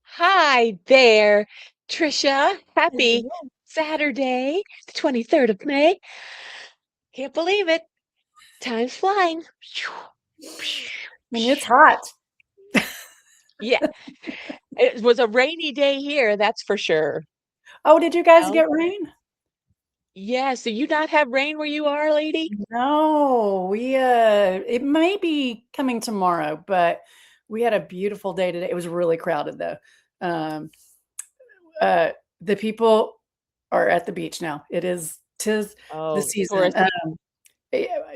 Hi there, Tricia. Happy Hello. Saturday, the 23rd of May. Can't believe it. Time's flying. I mean, it's hot. Yeah, it was a rainy day here, that's for sure. Oh, did you guys Oh, get rain? yeah. So you not have rain where you are, lady? No, it may be coming tomorrow, but we had a beautiful day today. It was really crowded though. Um, the people are at the beach now. Tis the Oh, season. touristy.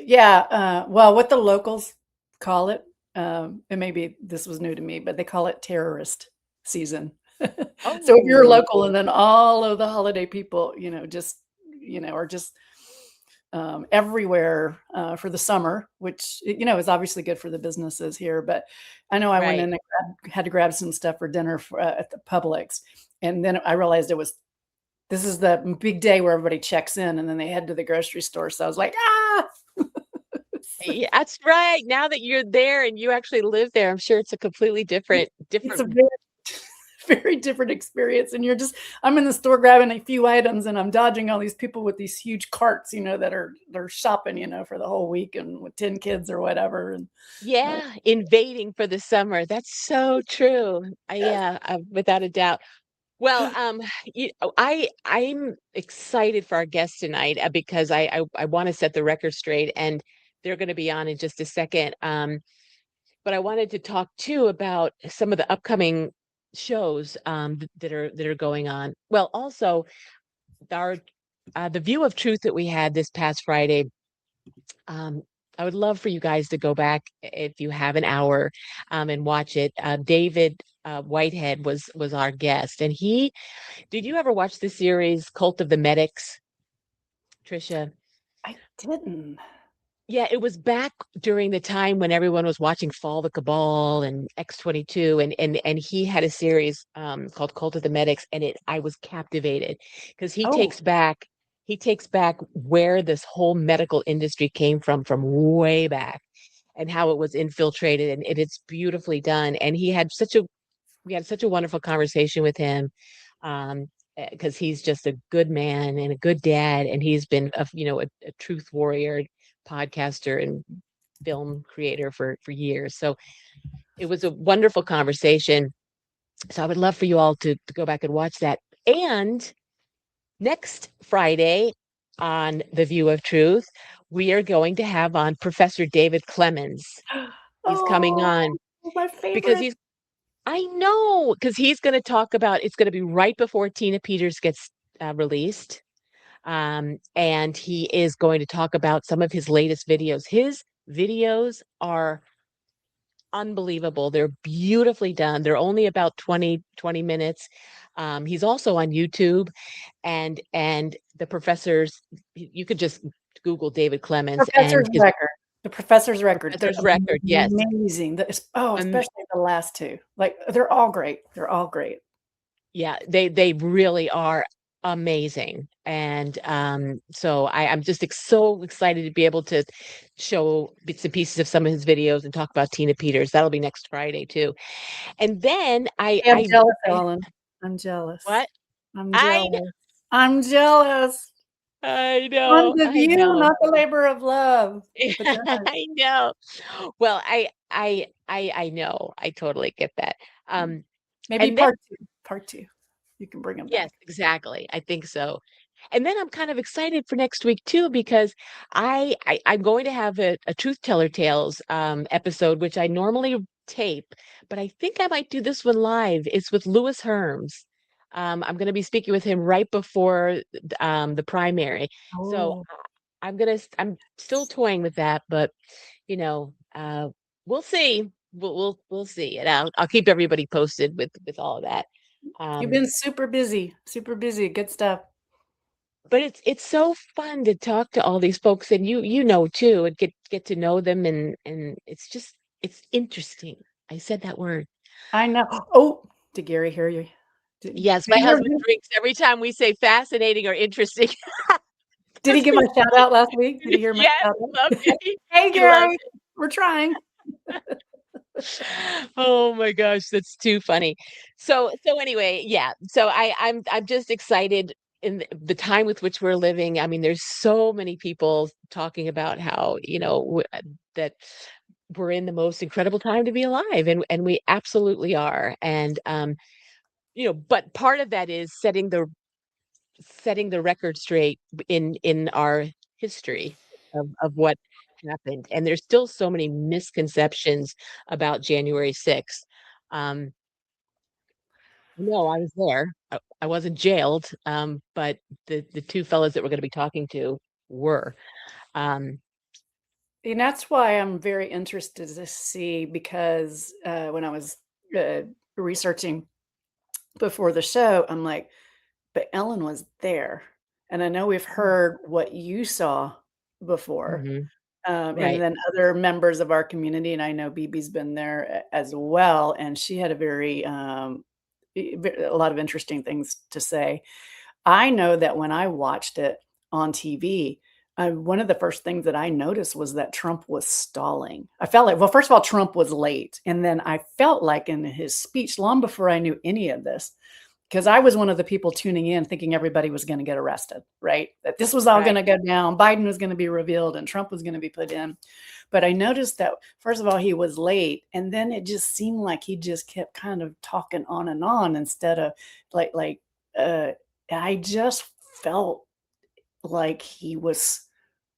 Yeah, well, what the locals call it, and maybe this was new to me, but they call it terrorist season. So if you're Oh, local and then all of the holiday people, are just everywhere for the summer, which is obviously good for the businesses here. But I know I went right. in and had to grab some stuff for dinner at the Publix, and then I realized this is the big day where everybody checks in, and then they head to the grocery store. So I was like, ah. Yeah, that's right. Now that you're there and you actually live there, I'm sure it's a completely It's a different. very, very different experience. And I'm in the store grabbing a few items and I'm dodging all these people with these huge carts, that they're shopping, for the whole week and with 10 kids or whatever. And like, Yeah, invading for the summer. That's so true. yes. Yeah, without a doubt. Well, I'm excited for our guest tonight because I want to set the record straight, and they're going to be on in just a second. But I wanted to talk too about some of the upcoming shows that are going on. Well, also our the View of Truth that we had this past Friday. Um, I would love for you guys to go back if you have an hour and watch it. David Whitehead was our guest, and he did you ever watch the series Cult of the Medics, Trisha? I didn't. Yeah, it was back during the time when everyone was watching Fall the Cabal and X-22, and he had a series called Cult of the Medics, and it I was captivated because Oh, he takes back where this whole medical industry came from way back and how it was infiltrated, and it's beautifully done. And we had such a wonderful conversation with him. Um, because he's just a good man and a good dad, and he's been a truth warrior, podcaster, and film creator for years. So it was a wonderful conversation. So I would love for you all to go back and watch that. And next Friday on The View of Truth, we are going to have on Professor David Clemens. He's coming oh, on my because favorite. I know, because he's going to talk about it's going to be right before Tina Peters gets released. And he is going to talk about some of his latest videos. His videos are unbelievable. They're beautifully done. They're only about 20 minutes. He's also on YouTube, and the professors, you could just Google David Clemens and Professor's his record. The professor's record. They're professor's record. Yes. amazing. Um, Especially the last two. Like they're all great. They're all great. yeah, they really are amazing. And so I'm just so excited to be able to show bits and pieces of some of his videos and talk about Tina Peters. That'll be next Friday too. And then Hey, I'm jealous, Ellen. I'm jealous. what? I'm I jealous. I'm jealous. I On know, the I view, know. not the labor of love. But I know. Well, I know. I totally get that. maybe And then part two. Part two. You can bring them yes, back. exactly. I think so. And then I'm kind of excited for next week too because I'm going to have a Truth Teller Tales episode, which I normally tape, but I think I might do this one live. It's with Lewis Herms. I'm going to be speaking with him right before the primary. So Oh, I'm still toying with that, but you know, we'll see. We'll see. And I'll keep everybody posted with all of that. You've Um, been super busy, super busy. Good stuff. but it's so fun to talk to all these folks, and you know too, and get to know them, and it's interesting. I said that word. I know. Oh, did Gary hear you? Yes, Did my he hear husband me? drinks every time we say fascinating or interesting. Did he 'Cause get my shout out last week? Did he hear my yes, shout love out? Hey, he loves Gary, we're trying. Oh my gosh, that's too funny. So anyway, yeah. So I'm just excited in the time with which we're living. I mean, there's so many people talking about how, that we're in the most incredible time to be alive, and we absolutely are. And but part of that is setting the record straight in our history of what happened. And there's still so many misconceptions about January 6th. Um, no, I was there. I wasn't jailed, but the two fellows that we're going to be talking to were. Um, And that's why I'm very interested to see because when I was uh, researching before the show, I'm like, but Ellen was there. And I know we've heard what you saw before. mhm, And right. then other members of our community, and I know BB's been there as well, and she had a a lot of interesting things to say. I know that when I watched it on TV, one of the first things that I noticed was that Trump was stalling. I felt like, well, first of all, Trump was late. And then I felt like in his speech, long before I knew any of this, because I was one of the people tuning in thinking everybody was going to get arrested, right? That this was all going Right. to go down. Biden was going to be revealed and Trump was going to be put in. But I noticed that, first of all, he was late. And then it just seemed like he just kept kind of talking on and on instead of like, uh, I just felt like he was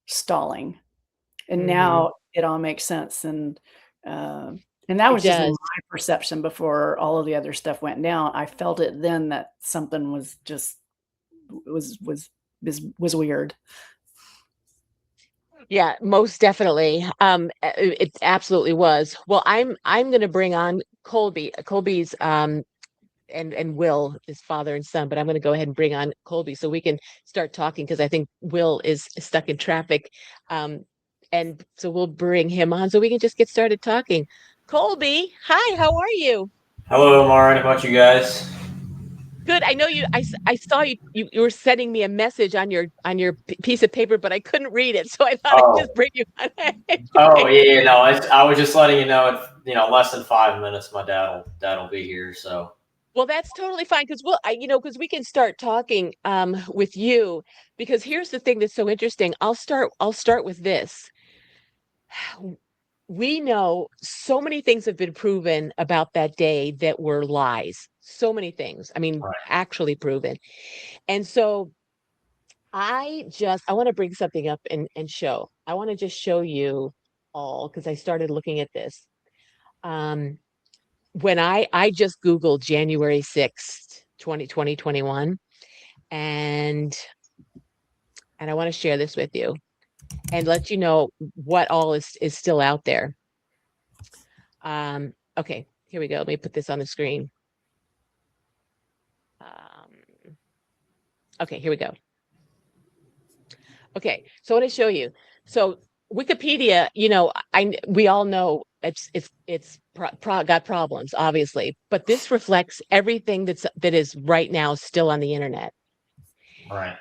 stalling. And Hmm. now it all makes sense. And that It was just my does. perception before all of the other stuff went down. I felt it then that something was just was weird. Yeah, most definitely. It absolutely was. Well, I'm going to bring on Colby. Colby's and Will is father and son, but I'm going to go ahead and bring on Colby so we can start talking because I think Will is stuck in traffic. Um, and so we'll bring him on so we can just get started talking. Colby, hi, how are you? Hello, Lauren. How about you guys? Good. I know you. I saw you were sending me a message on your piece of paper, but I couldn't read it, so I thought I'd Oh, just bring you on. oh yeah, no. I was just letting you know. Less than 5 minutes, my dad'll be here. So Well, that's totally fine because because we can start talking with you because here's the thing that's so interesting. I'll start with this. We know so many things have been proven about that day that were lies. So many things. I mean, right. actually proven. And so I want to bring something up and show. I want to just show you all because I started looking at this. Um when I just Googled January 6th, 2021, and I want to share this with you and let you know what all is still out there. Okay, here we go. Let me put this on the screen. Um, okay, here we go. Okay, so I want to show you. So Wikipedia, we all know got problems, obviously, but this reflects everything that is right now still on the internet. Right.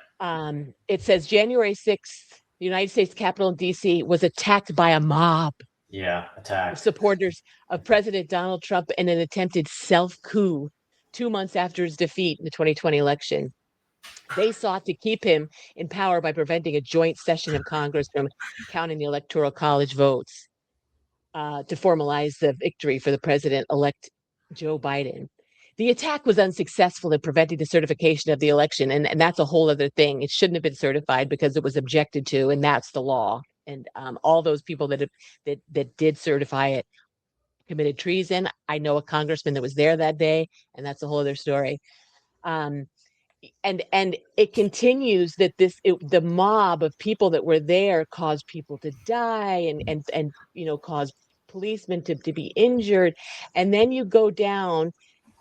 It says January 6th, the United States Capitol in DC was attacked by a mob Yeah. of Attacked. supporters of President Donald Trump in an attempted self coup 2 months after his defeat in the 2020 election. They sought to keep him in power by preventing a joint session of Congress from counting the Electoral College votes to formalize the victory for the president-elect Joe Biden. The attack was unsuccessful in preventing the certification of the election, and that's a whole other thing. It shouldn't have been certified because it was objected to, and that's the law. And all those people that did certify it committed treason. I know a congressman that was there that day, and that's a whole other story. Um, and it continues that the mob of people that were there caused people to die and caused policemen to be injured, and then you go down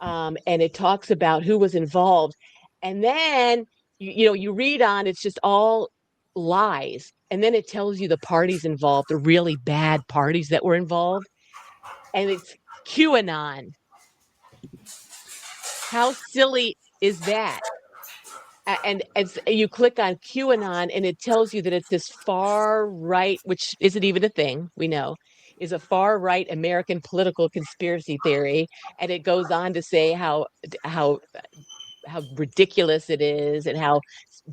and it talks about who was involved. And then you read on, it's just all lies. And then it tells you the parties involved, the really bad parties that were involved. And it's QAnon. How silly is that? And as you click on QAnon, and it tells you that it's this far right, which isn't even a thing, we know, is a far right American political conspiracy theory. And it goes on to say how how ridiculous it is and how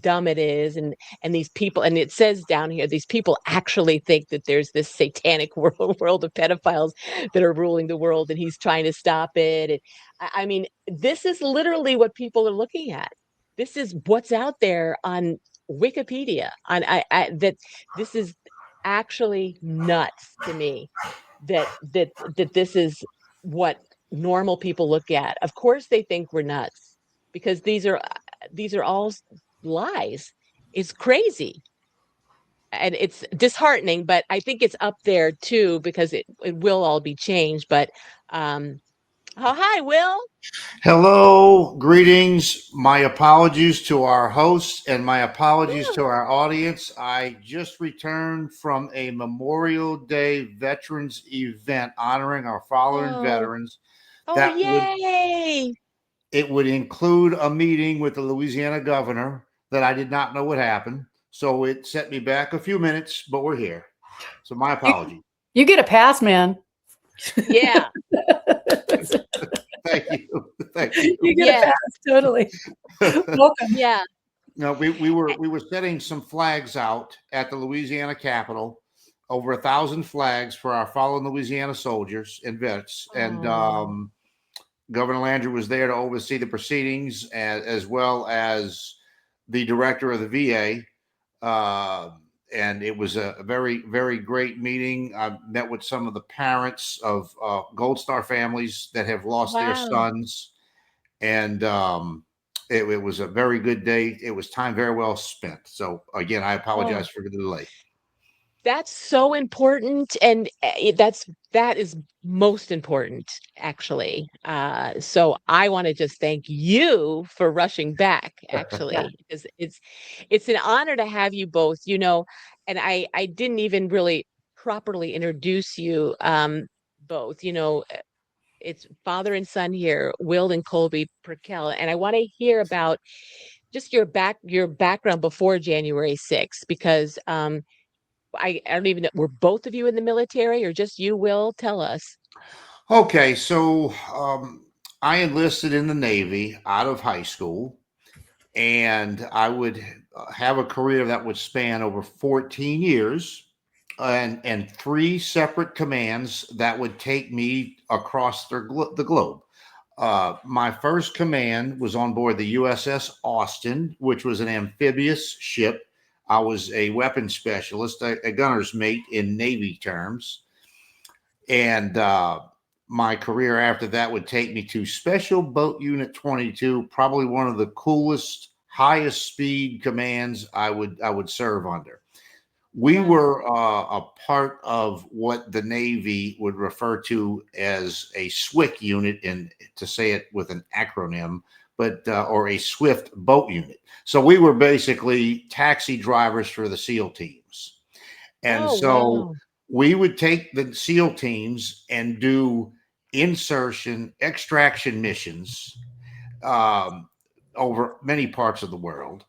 dumb it is, and these people, and it says down here, these people actually think that there's this satanic world of pedophiles that are ruling the world, and he's trying to stop it. And I mean, this is literally what people are looking at. This is what's out there on Wikipedia. On that this is actually nuts to me that this is what normal people look at. Of course they think we're nuts because these are all lies. It's crazy. And it's disheartening, but I think it's up there too because it will all be changed. But oh, hi, Will. Hello, greetings. My apologies to our hosts and my apologies to our audience. I just returned from a Memorial Day Veterans event honoring our fallen veterans. Oh, That yay. It would include a meeting with the Louisiana governor that I did not know would happen. So it set me back a few minutes, but we're here. So my apology. You get a pass, man. Yeah. Thank you. Thank you. You get a pass, totally. Welcome. Yeah. No, we were setting some flags out at the Louisiana Capitol, over 1,000 flags for our fallen Louisiana soldiers and vets. And Governor Landry was there to oversee the proceedings, as well as the director of the VA. And it was a very, very great meeting. I met with some of the parents of Gold Star families that have lost their sons. And it was a very good day. It was time very well spent. So again, I apologize for the delay. That's so important, and that is most important, actually. So I want to just thank you for rushing back, actually, because it's an honor to have you both. And I didn't even really properly introduce you both. It's father and son here, Will and Colby Purkel, and I want to hear about just your background before January 6th, because I don't even know, were both of you in the military or just you, Will? Tell us. Okay, so I enlisted in the Navy out of high school, and I would have a career that would span over 14 years. And three separate commands that would take me across the globe. My first command was on board the USS Austin, which was an amphibious ship. I was a weapons specialist, a gunner's mate in Navy terms. And my career after that would take me to Special Boat Unit 22, probably one of the coolest, highest speed commands I would serve under. We were a part of what the Navy would refer to as a SWIC unit, and to say it with an acronym, but or a swift boat unit. So we were basically taxi drivers for the SEAL teams. And we would take the SEAL teams and do insertion, extraction missions over many parts of the world.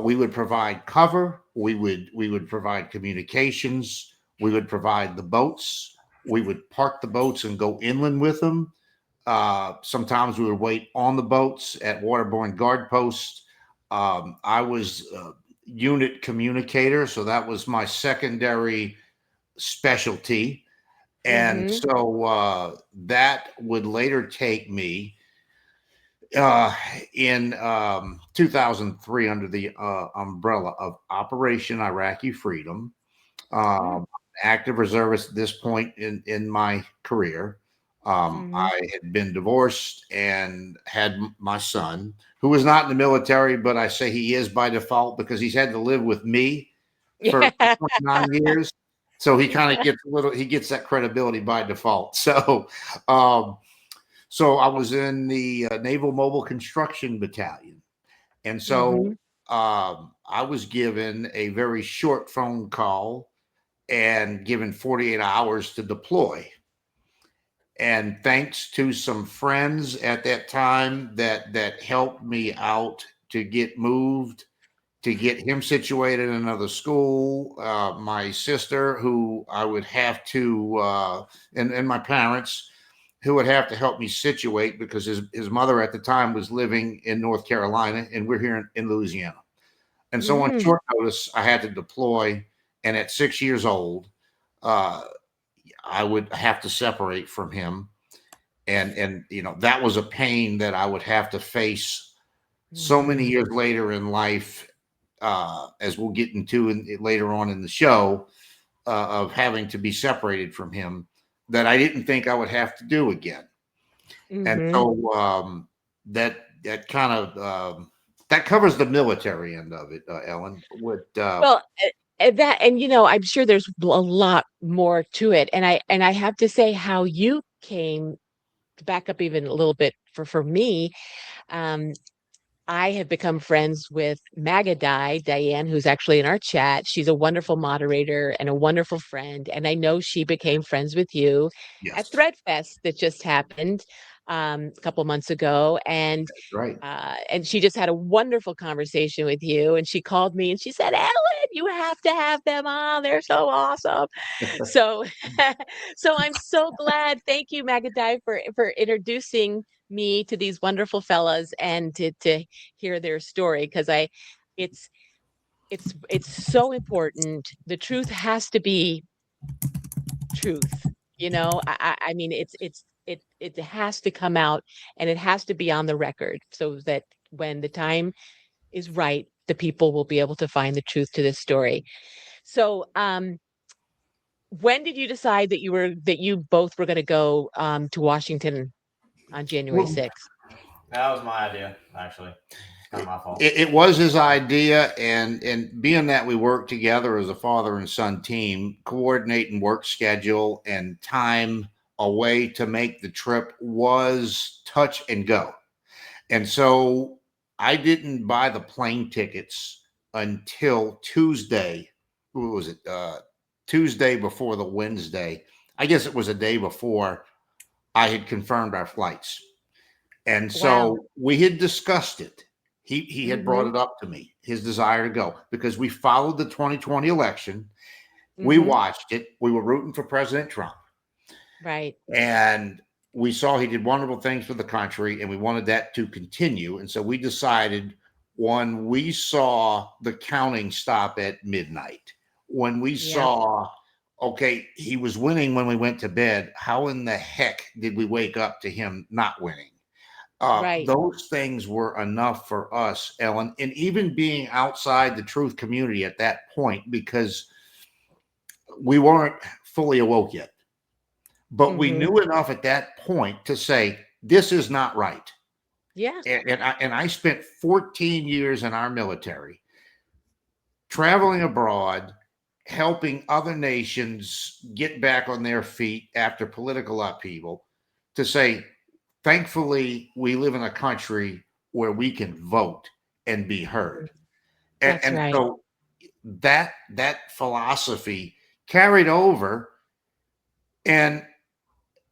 We would provide cover. We would provide communications. We would provide the boats. We would park the boats and go inland with them. Sometimes we would wait on the boats at waterborne guard posts. I was a unit communicator, so that was my secondary specialty. And so that would later take me in 2003 under the umbrella of Operation Iraqi Freedom. Active reservist at this point in my career. I had been divorced and had my son, who was not in the military, but I say he is by default because he's had to live with me for 29 years. So he kind of gets he gets that credibility by default. So So I was in the Naval Mobile Construction Battalion. And so I was given a very short phone call and given 48 hours to deploy. And thanks to some friends at that time that helped me out to get moved, to get him situated in another school, my sister, who I would have to, and my parents, who would have to help me situate because his mother at the time was living in North Carolina and we're here in Louisiana. And so on short notice, I had to deploy. And at 6 years old, I would have to separate from him. And that was a pain that I would have to face so many years later in life, as we'll get into later on in the show, of having to be separated from him, that I didn't think I would have to do again. And so that kind of that covers the military end of it, Ellen. Well, that, and I'm sure there's a lot more to it. And I have to say how you came to back up even a little bit for me. I have become friends with Magadai, Diane, who's actually in our chat. She's a wonderful moderator and a wonderful friend. And I know she became friends with you at Threadfest that just happened a couple months ago. And right. And she just had a wonderful conversation with you. And she called me and she said, Ellen, you have to have them on. They're so awesome. So so I'm so glad. Thank you, Magadai, for introducing me to these wonderful fellas and to hear their story, because it's so important. The truth has to be truth. I mean, it has to come out, and it has to be on the record so that when the time is right, the people will be able to find the truth to this story. So, when did you decide that you both were going to go to Washington on January 6th? That was my idea, actually. It's kind of my fault. It was his idea, and being that we work together as a father and son team, coordinating work schedule and time away to make the trip was touch and go. And so I didn't buy the plane tickets until Tuesday. What was it? Tuesday before the Wednesday. I guess it was a day before I had confirmed our flights. And so we had discussed it. He had brought it up to me, his desire to go, because we followed the 2020 election. We watched it. We were rooting for President Trump. Right. And we saw he did wonderful things for the country, and we wanted that to continue. And so we decided, when we saw the counting stop at midnight, when we saw, okay, he was winning when we went to bed, how in the heck did we wake up to him not winning? Those things were enough for us, Ellen, and even being outside the truth community at that point, because we weren't fully awoke yet. But we knew enough at that point to say, this is not right. Yeah. And I spent 14 years in our military, traveling abroad, helping other nations get back on their feet after political upheaval, to say, thankfully, we live in a country where we can vote and be heard. And so that philosophy carried over, and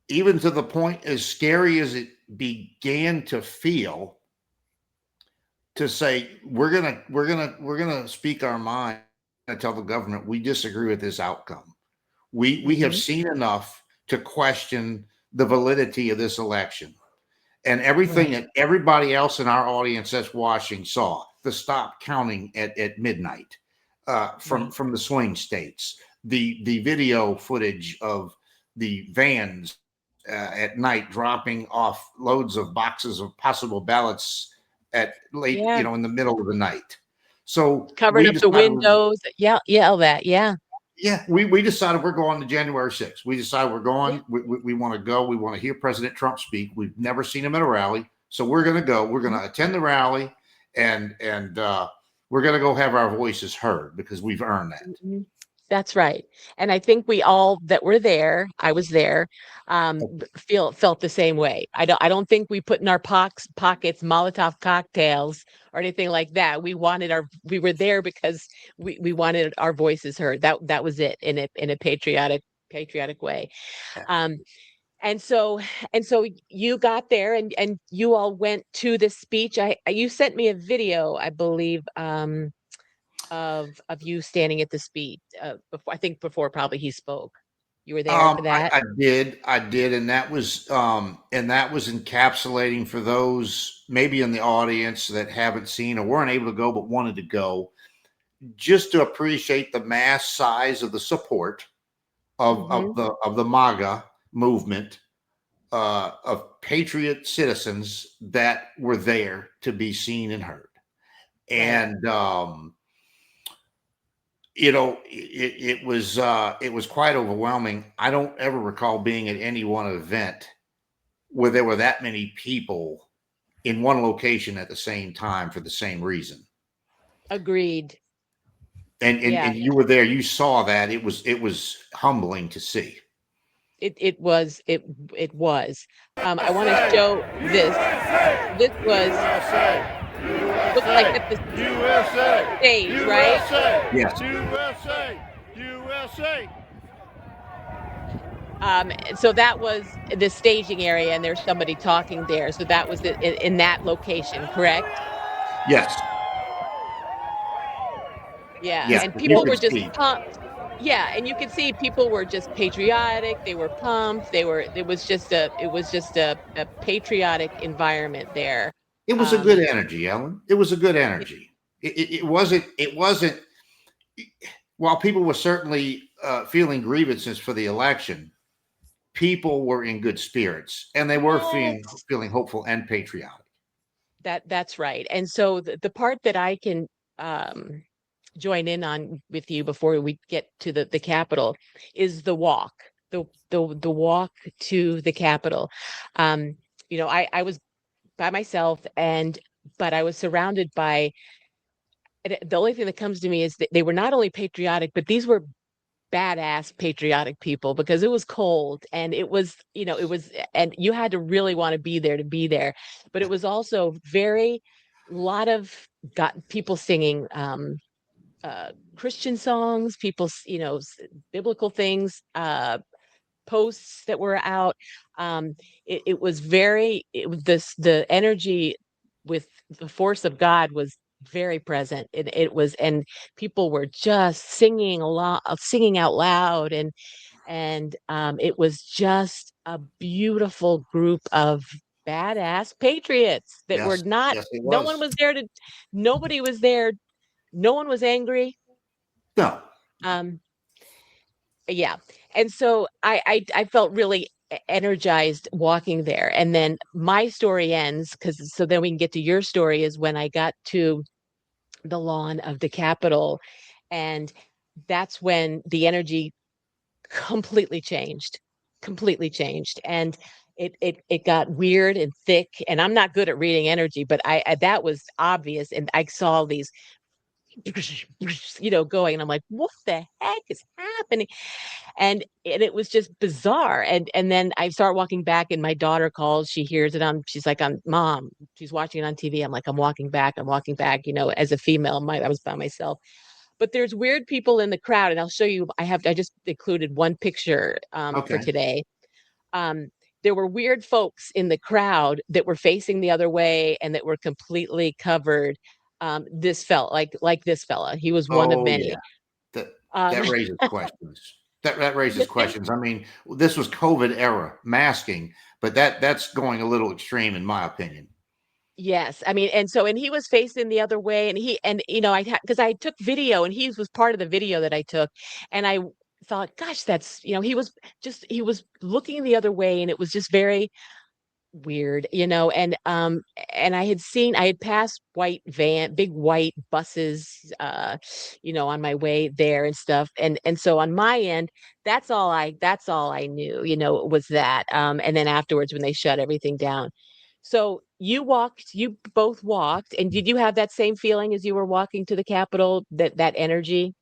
even to the point, as scary as it began to feel, to say, we're gonna speak our mind and tell the government we disagree with this outcome. We have seen enough to question the validity of this election. And everything that everybody else in our audience that's watching saw, the stop counting at midnight from the swing states, the video footage of the vans at night dropping off loads of boxes of possible ballots at late, in the middle of the night. So covered up the windows. Yeah, all that. Yeah. Yeah, we decided we're going to January 6th. We decided we're going. We want to go. We want to hear President Trump speak. We've never seen him at a rally, so we're going to go. We're going to attend the rally, and we're going to go have our voices heard, because we've earned that. That's right. And I think we all that were there, I was there, felt the same way. I don't think we put in our pockets Molotov cocktails or anything like that. We were there because we wanted our voices heard. That was it in a patriotic way. Yeah. Um, and so you got there and you all went to this speech. You sent me a video, I believe, of you standing at the speech, before, I think before probably he spoke. You were there for that? I did, and that was encapsulating for those maybe in the audience that haven't seen or weren't able to go but wanted to go, just to appreciate the mass size of the support of the MAGA movement, of patriot citizens that were there to be seen and heard. Right. And it was quite overwhelming. I don't ever recall being at any one event where there were that many people in one location at the same time for the same reason. Agreed. And Yeah. you were there, you saw that. It was humbling to see. It was. I want to show this. This was looked like at the stage, right? Yes. So that was the staging area, and there's somebody talking there. So that was in that location, correct? Yes. Yeah. Yes. And You people could were just see. pumped. Yeah, and you could see people were just patriotic. They were pumped. It was just a patriotic environment there. It was a good energy, Ellen. It was a good energy. It wasn't, while people were certainly feeling grievances for the election, people were in good spirits, and they were feeling hopeful and patriotic. That's right. And so the part that I can join in on with you before we get to the Capitol is the walk, the walk to the Capitol. I was by myself, but I was surrounded by. The only thing that comes to me is that they were not only patriotic, but these were badass patriotic people, because it was cold and and you had to really want to be there to be there. But it was also lot of got people singing Christian songs, biblical things, posts that were out. It was the energy with the force of God was very present. And people were just singing singing out loud, and it was just a beautiful group of badass patriots that were Yes. not. Yes, it No was. one was there to. Nobody was there. No one was angry. No. Yeah. And so I felt really energized walking there. And then my story ends, because so then we can get to your story, is when I got to the lawn of the Capitol, and that's when the energy completely changed. And it got weird and thick, and I'm not good at reading energy, but I that was obvious, and I saw these going, and I'm like, what the heck is happening? And it was just bizarre. And then I start walking back, and my daughter calls. She hears it on. She's like, "I'm Mom." She's watching it on TV. I'm like, I'm walking back. As a female, I was by myself. But there's weird people in the crowd, and I'll show you. I just included one picture for Okay. today. There were weird folks in the crowd that were facing the other way and that were completely covered. This felt like this fella. He was one of Oh many. yeah. That Um, that raises questions. That raises questions. I mean, this was COVID era masking, but that's going a little extreme in my opinion. Yes, I mean, and he was facing the other way, because I took video, and he was part of the video that I took, and I thought, gosh, he was looking the other way, and it was just very weird, and I had passed big white buses, on my way there and stuff, and so on my end, that's all I knew, was that, and then afterwards when they shut everything down. So you both walked, and did you have that same feeling as you were walking to the Capitol, that energy?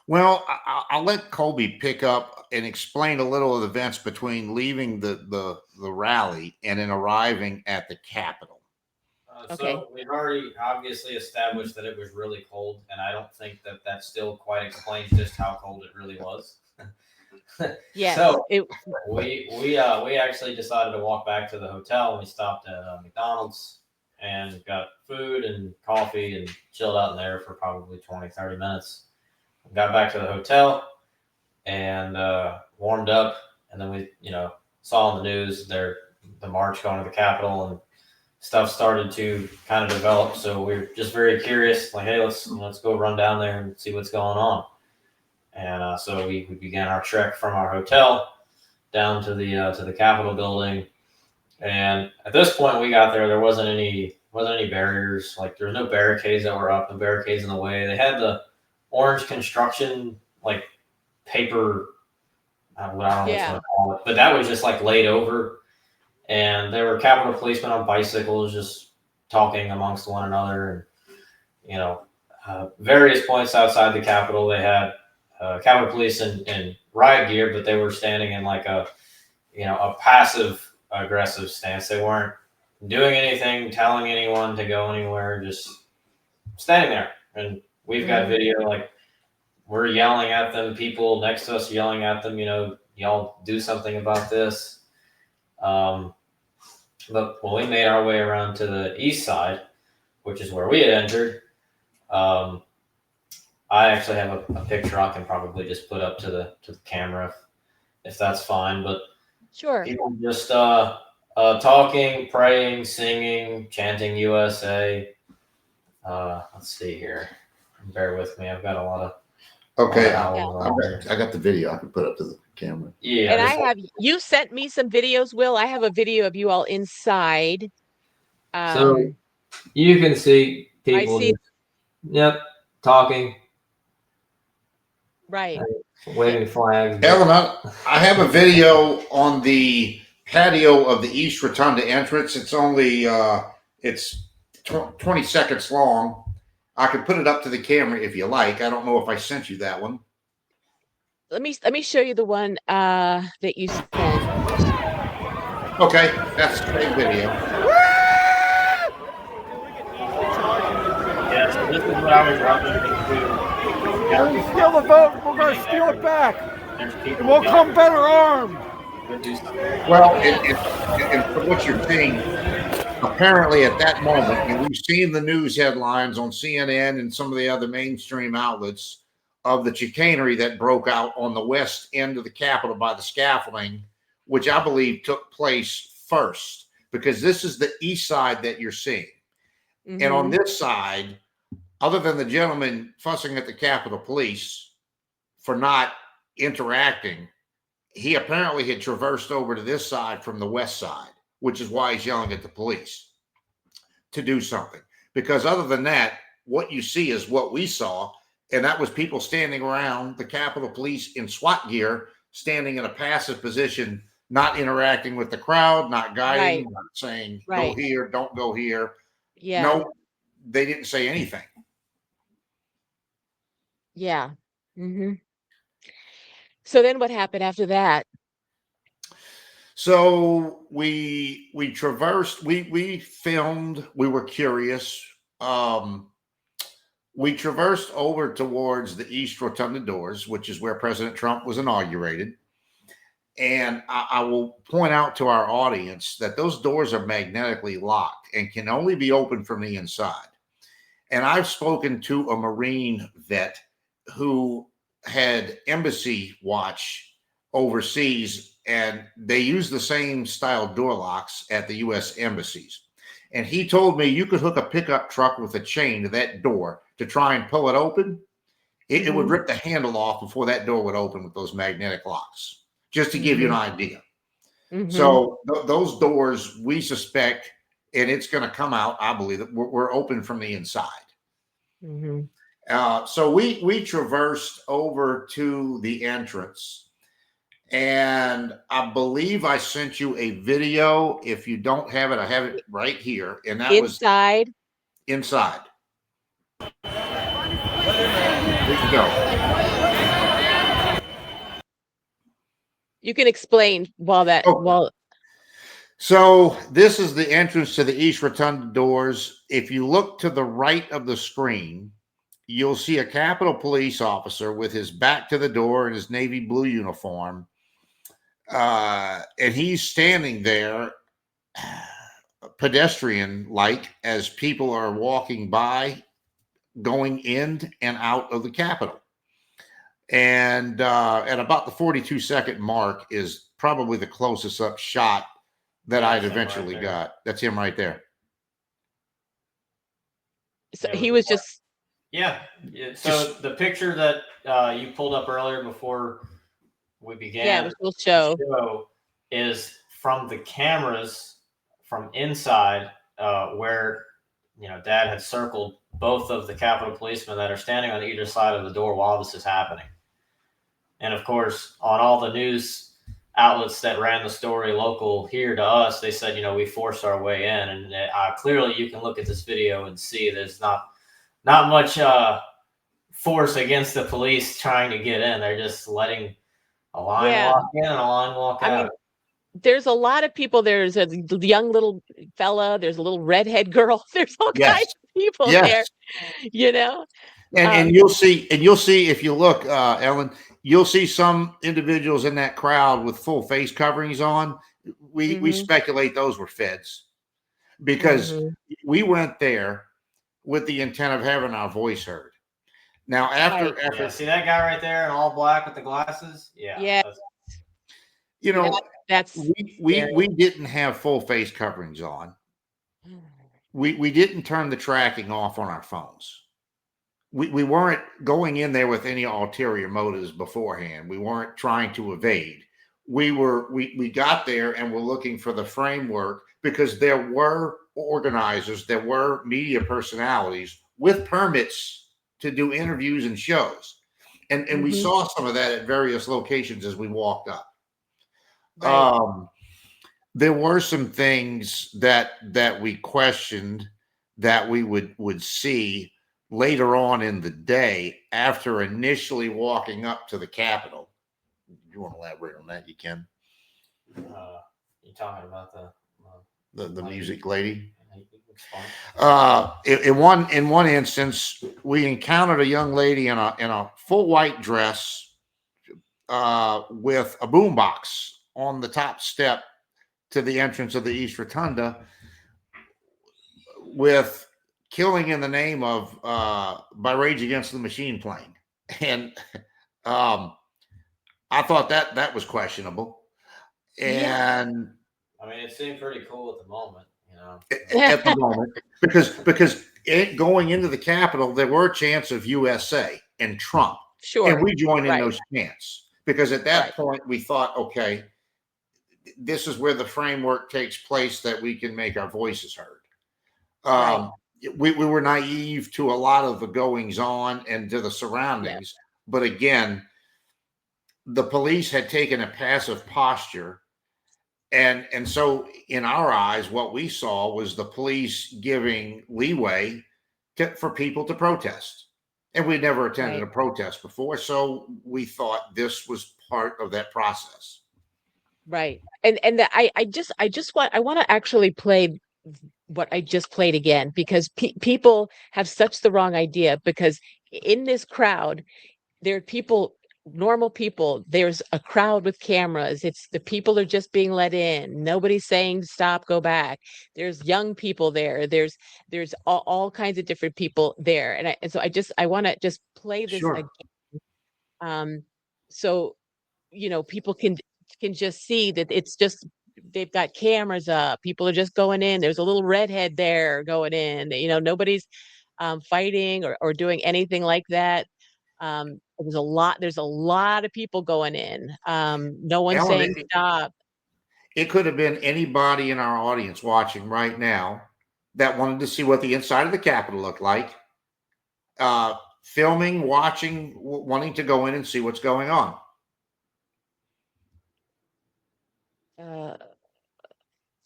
Well, I'll let Colby pick up and explain a little of the events between leaving the rally and then arriving at the Capitol. Okay. So we've already obviously established that it was really cold, and I don't think that still quite explains just how cold it really was. Yes. So we actually decided to walk back to the hotel, and we stopped at McDonald's and got food and coffee and chilled out in there for probably 20-30 minutes. Got back to the hotel and warmed up, and then we saw on the news the march going to the Capitol, and stuff started to kind of develop. So we were just very curious, like, hey, let's go run down there and see what's going on. And so we began our trek from our hotel down to the Capitol building. And at this point, we got there. There wasn't any barriers. Like, there was no barricades that were up, no barricades in the way. They had the orange construction, like, paper. I don't know what you want to call it, but that was just like laid over. And there were Capitol policemen on bicycles just talking amongst one another. And various points outside the Capitol, they had Capitol police in riot gear, but they were standing in like a passive aggressive stance. They weren't doing anything, telling anyone to go anywhere, just standing there. And we've got video, like, we're yelling at them, people next to us yelling at them, y'all do something about this. But when we made our way around to the east side, which is where we had entered, I actually have a picture I can probably just put up to the camera if that's fine. But Sure. people just talking, praying, singing, chanting USA. Let's see here. Bear with me. I've got a lot of. Okay, I got the video I can put up to the camera. Yeah, And you sent me some videos, Will. I have a video of you all inside. So you can see people. I see. Yep, talking. Right. Waving flags. Ellen, I have a video on the patio of the East Rotunda entrance. It's only it's 20 seconds long. I could put it up to the camera if you like. I don't know if I sent you that one. Let me show you the one that you sent. Okay, that's the same video. Yeah, so this is what I was running When we steal the vote, we're going to steal it back. And we'll come better armed. Well, and from what you're seeing, apparently at that moment, and we've seen the news headlines on CNN and some of the other mainstream outlets of the chicanery that broke out on the west end of the Capitol by the scaffolding, which I believe took place first, because this is the east side that you're seeing. Mm-hmm. And on this side, other than the gentleman fussing at the Capitol Police for not interacting, he apparently had traversed over to this side from the west side, which is why he's yelling at the police to do something. Because other than that, what you see is what we saw, and that was people standing around the Capitol Police in SWAT gear, standing in a passive position, not interacting with the crowd, not guiding, not saying, go here, don't go here. Yeah. No, they didn't say anything. Yeah. Mm-hmm. So then what happened after that? So we traversed, we filmed, we were curious. We traversed over towards the East Rotunda doors, which is where President Trump was inaugurated. And I will point out to our audience that those doors are magnetically locked and can only be opened from the inside. And I've spoken to a Marine vet who had embassy watch overseas, and they use the same style door locks at the U.S. embassies. And he told me you could hook a pickup truck with a chain to that door to try and pull it open. It would rip the handle off before that door would open with those magnetic locks, just to give you an idea. So those doors, we suspect, and it's going to come out, I believe, that we're open from the inside. So we traversed over to the entrance, and I believe I sent you a video. If you don't have it, I have it right here. And that inside. Was inside. Here you go. You can explain while that Oh. while So this is the entrance to the East Rotunda doors. If you look to the right of the screen, you'll see a Capitol Police officer with his back to the door in his navy blue uniform. And he's standing there pedestrian-like as people are walking by, going in and out of the Capitol. And at about the 42-second mark is probably the closest up shot that I'd eventually got. That's him right there. so he was just Yeah. So the picture that you pulled up earlier before we began which will show. the show is from the cameras from inside where Dad had circled both of the Capitol policemen that are standing on either side of the door while this is happening. And of course, on all the news outlets that ran the story local here to us, they said, we forced our way in. And clearly you can look at this video and see there's not much force against the police trying to get in. They're just letting a line walk in and a line walk out. I mean, there's a lot of people. There's a young little fella. There's a little redhead girl. There's all kinds of people there, And you'll see if you look, Ellen, you'll see some individuals in that crowd with full face coverings on. We speculate those were feds, because we went there with the intent of having our voice heard. Now, after see that guy right there in all black with the glasses? Yeah. We didn't have full face coverings on. We didn't turn the tracking off on our phones. We weren't going in there with any ulterior motives beforehand. We weren't trying to evade. We got there and we're looking for the framework, because there were organizers, there were media personalities with permits to do interviews and shows. And we saw some of that at various locations as we walked up. Right. There were some things that we questioned that we would see later on in the day after initially walking up to the Capitol. You want to elaborate on that? You can. You're talking about the music lady. In one instance, we encountered a young lady in a full white dress with a boombox on the top step to the entrance of the East Rotunda, with "Killing in the Name of" by Rage Against the Machine playing. And I thought that was questionable. And it seemed pretty cool at the moment, at the moment, because going into the Capitol, there were chants of USA and Trump. Sure. And we joined in those chants, because at that point we thought, okay, this is where the framework takes place that we can make our voices heard. We were naive to a lot of the goings on and to the surroundings. But again, the police had taken a passive posture. And so in our eyes, what we saw was the police giving leeway for people to protest. And we'd never attended a protest before. So we thought this was part of that process. Right. And I want to actually play what I just played again, because people have such the wrong idea, because in this crowd, there are people, normal people. There's a crowd with cameras. It's the people are just being let in. Nobody's saying stop, go back. There's young people there. There's all kinds of different people there. And so I want to just play this again. So, people can just see that it's just, they've got cameras up. People are just going in. There's a little redhead there going in. Nobody's fighting or doing anything like that. There's a lot of people going in. No one's saying stop. It could have been anybody in our audience watching right now that wanted to see what the inside of the Capitol looked like, filming, watching, wanting to go in and see what's going on.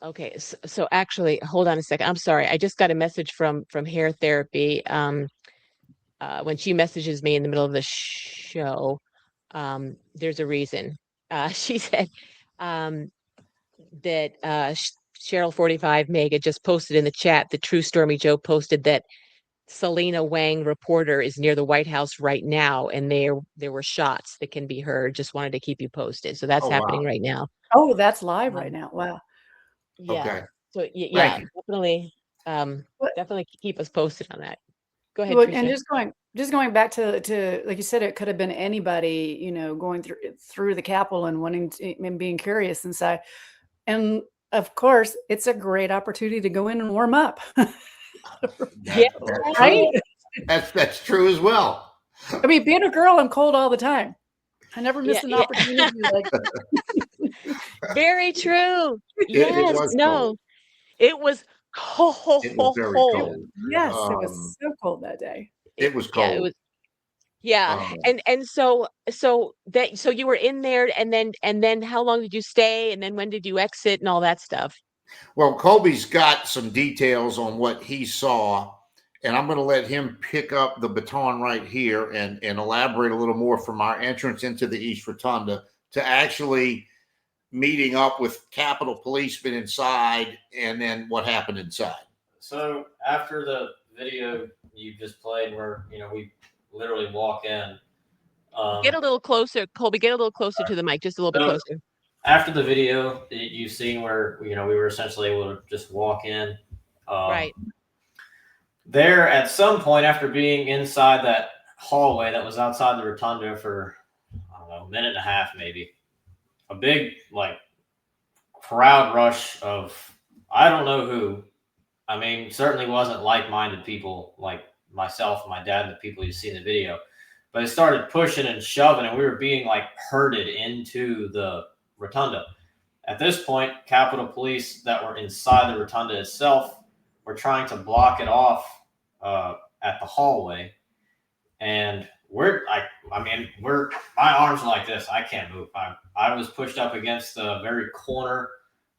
Okay, so actually, hold on a second. I'm sorry. I just got a message from Hair Therapy. When she messages me in the middle of the show, there's a reason. She said that Cheryl 45 Mega just posted in the chat that True Stormy Joe posted that Selena Wang, reporter, is near the White House right now, and there were shots that can be heard. Just wanted to keep you posted. So that's Oh, happening wow. right now. Oh, that's live right now. Wow. Yeah. Okay. So Thank yeah, you. definitely keep us posted on that. Go ahead, Well, and Tricia. just going back to like you said, it could have been anybody, going through the Capitol and wanting to, and being curious inside. And of course, it's a great opportunity to go in and warm up. Yeah. That's Right? true. That's true as well. I mean, being a girl, I'm cold all the time. I never Yeah, miss an opportunity like very true. It Yes. was No, cold. it was It was very cold. cold. yes, it was so cold that day. It was Yeah, it cold. was. Yeah. Um, And so you were in there, and then how long did you stay? And then when did you exit and all that stuff? Well, Colby's got some details on what he saw, and I'm going to let him pick up the baton right here and elaborate a little more from our entrance into the East Rotunda to actually meeting up with Capitol policemen inside, and then what happened inside. So after the video you just played, where we literally walk in. Get a little closer, Colby. Get a little closer to the mic, just a little bit closer. After the video, you've seen where we were essentially able to just walk in. Right. There, at some point, after being inside that hallway that was outside the rotunda for, I don't know, a minute and a half, maybe, a big crowd rush of I don't know who. I mean, certainly wasn't like-minded people like myself and my dad and the people you see in the video. But it started pushing and shoving, and we were being herded into the rotunda. At this point, Capitol Police that were inside the rotunda itself were trying to block it off at the hallway. And my arms are like this. I can't move. I was pushed up against the very corner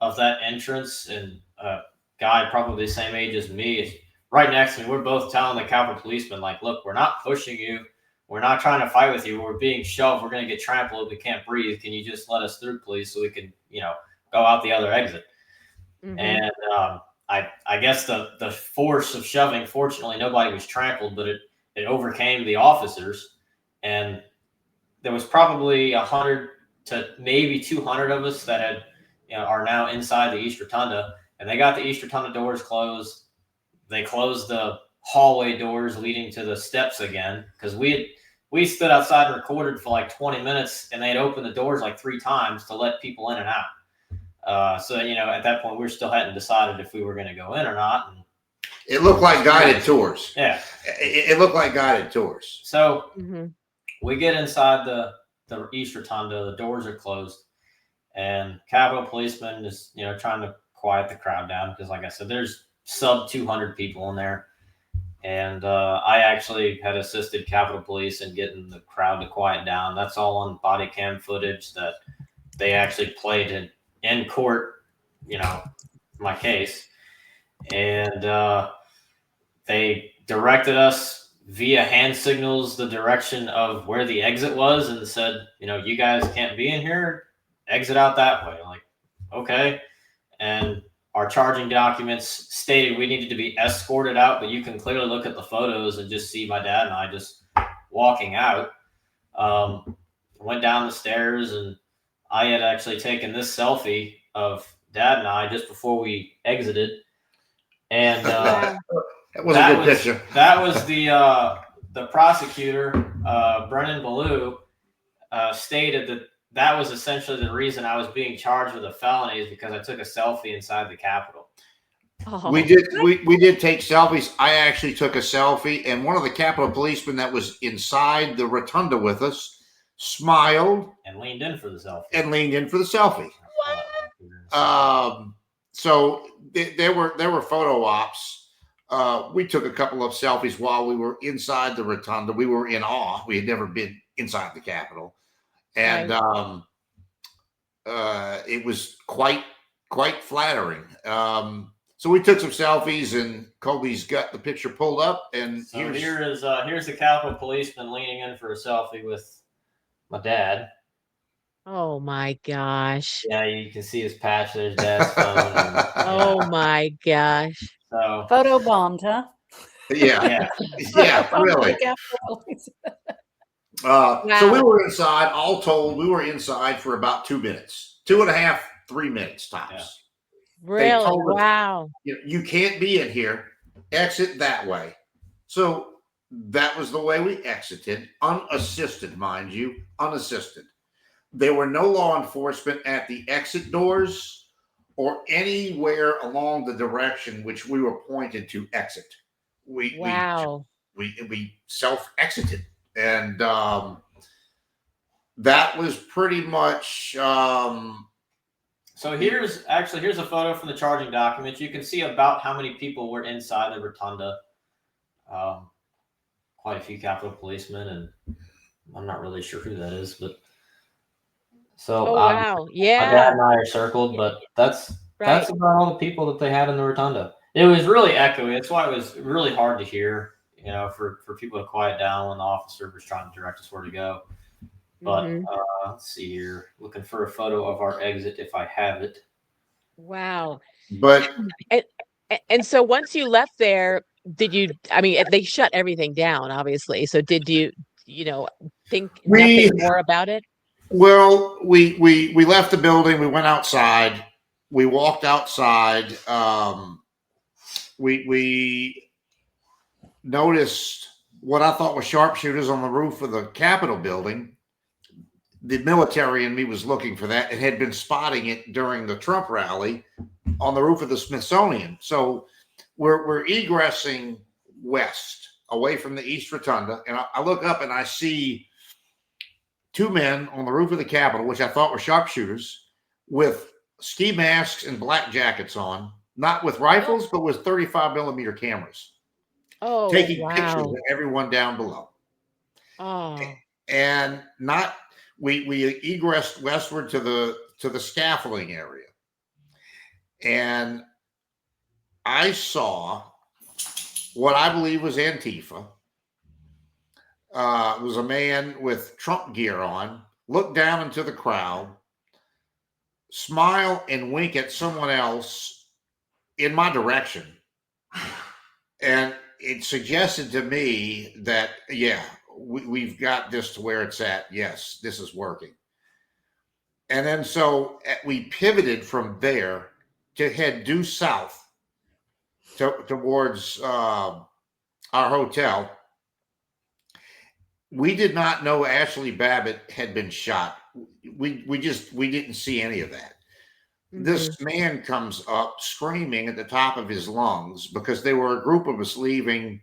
of that entrance, and a guy probably the same age as me is right next to me. We're both telling the Capitol policeman, look, we're not pushing you. We're not trying to fight with you. We're being shoved. We're going to get trampled. We can't breathe. Can you just let us through, please, so we can, go out the other exit? Mm-hmm. And I guess the force of shoving, fortunately, nobody was trampled, but it overcame the officers. And there was probably 100 to maybe 200 of us that are now inside the East Rotunda. And they got the East Rotunda doors closed. They closed the hallway doors leading to the steps again, because we stood outside and recorded for 20 minutes, and they had opened the doors 3 times to let people in and out. So at that point we still hadn't decided if we were going to go in or not. And it looked like guided tours. Yeah, it looked like guided tours. So we get inside the East Rotunda. The doors are closed, and Capitol policeman is trying to quiet the crowd down, because like I said, there's sub 200 people in there. And I actually had assisted Capitol Police in getting the crowd to quiet down. That's all on body cam footage that they actually played in court, my case. And they directed us via hand signals the direction of where the exit was, and said, you guys can't be in here. Exit out that way. Okay. And our charging documents stated we needed to be escorted out, but you can clearly look at the photos and just see my dad and I just walking out. Went down the stairs, and I had actually taken this selfie of Dad and I just before we exited. And that was a good picture. That was the prosecutor, Brennan Ballou, stated that was essentially the reason I was being charged with a felony, is because I took a selfie inside the Capitol. Oh. We did take selfies. I actually took a selfie, and one of the Capitol policemen that was inside the rotunda with us smiled and leaned in for the selfie. So there were photo ops. We took a couple of selfies while we were inside the rotunda. We were in awe. We had never been inside the Capitol. And it was quite flattering. So we took some selfies, and Colby's got the picture pulled up. And so here's the Capitol policeman leaning in for a selfie with my dad. Oh my gosh. Yeah, you can see his patch. There's Dad's phone. And, Oh my gosh. so Photo bombed, huh? Yeah, yeah, yeah, Bombed the really. Capitol. So we Wow. were inside, all told, we were inside for about 2 minutes, 2.5, 3 minutes tops. They Really? told us, Wow. you can't be in here, exit that way. So that was the way we exited, unassisted, mind you, unassisted. There were no law enforcement at the exit doors or anywhere along the direction which we were pointed to exit. Wow. We self exited, and that was pretty much. So here's a photo from the charging document. You can see about how many people were inside the rotunda. Quite a few Capitol policemen, and I'm not really sure who that is, but so Oh wow. my Yeah. dad and I are circled, but that's Right. about all the people that they had in the rotunda. It was really echoey. That's why it was really hard to hear. For people to quiet down when the officer was trying to direct us where to go. But Mhm. let's see here. Looking for a photo of our exit if I have it. Wow. But And and so once you left there, I mean, they shut everything down, obviously. So did you know, think we nothing more about it? well we left the building. We went outside. We walked outside. We noticed what I thought were sharpshooters on the roof of the Capitol building. The military and me was looking for that and had been spotting it during the Trump rally on the roof of the Smithsonian. So we're egressing west away from the East Rotunda, and I look up and I see two men on the roof of the Capitol, which I thought were sharpshooters, with ski masks and black jackets on, not with rifles, but with 35 millimeter cameras, Oh, taking pictures of wow. everyone down below. Oh, And not we egressed westward to the scaffolding area, and I saw what I believe was Antifa. Was a man with Trump gear on, look down into the crowd, smile and wink at someone else in my direction. And it suggested to me that, yeah, we've got this to where it's at. Yes, this is working. And then so we pivoted from there to head due south towards our hotel. We did not know Ashley Babbitt had been shot. We didn't see any of that. mhm. This man comes up screaming at the top of his lungs because they were a group of us leaving.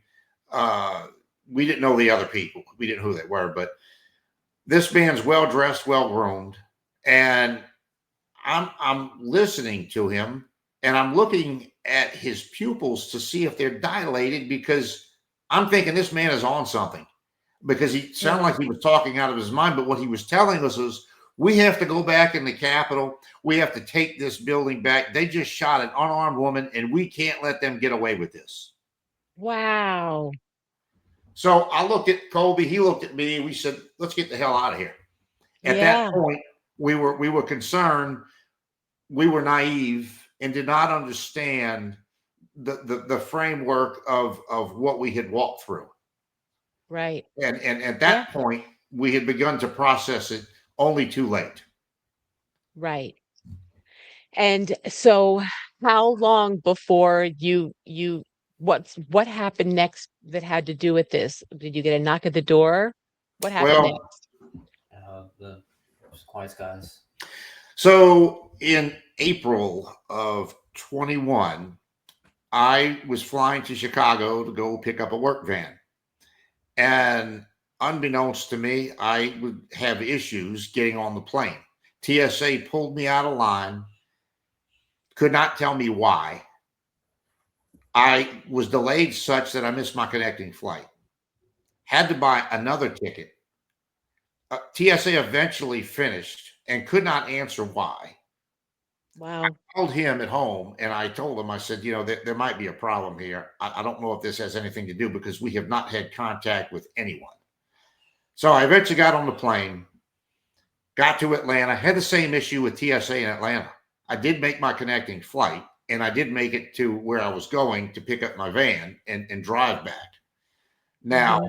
We didn't know the other people. We didn't know who they were, but this man's well dressed, well groomed, and I'm listening to him, and I'm looking at his pupils to see if they're dilated because I'm thinking this man is on something, because he sounded like he was talking out of his mind. But what he was telling us was, we have to go back in the Capitol. We have to take this building back. They just shot an unarmed woman, and we can't let them get away with this. Wow. So I looked at Colby. He looked at me. We said, let's get the hell out of here. At that Yeah. point, we were concerned. We were naive and did not understand the framework of what we had walked through. Right. And at that point, we had begun to process it, only too late. Right. And so how long before what happened next that had to do with this? Did you get a knock at the door? What happened Well, next? The quiet guys. so in April of 21, I was flying to Chicago to go pick up a work van. And unbeknownst to me, I would have issues getting on the plane. TSA pulled me out of line, could not tell me why. I was delayed such that I missed my connecting flight. Had to buy another ticket. TSA eventually finished and could not answer why. Wow. I called him at home and I told him, I said, there might be a problem here. I don't know if this has anything to do, because we have not had contact with anyone. So I eventually got on the plane. got to Atlanta, had the same issue with TSA in Atlanta. I did make my connecting flight, and I did make it to where I was going to pick up my van and drive back. Now,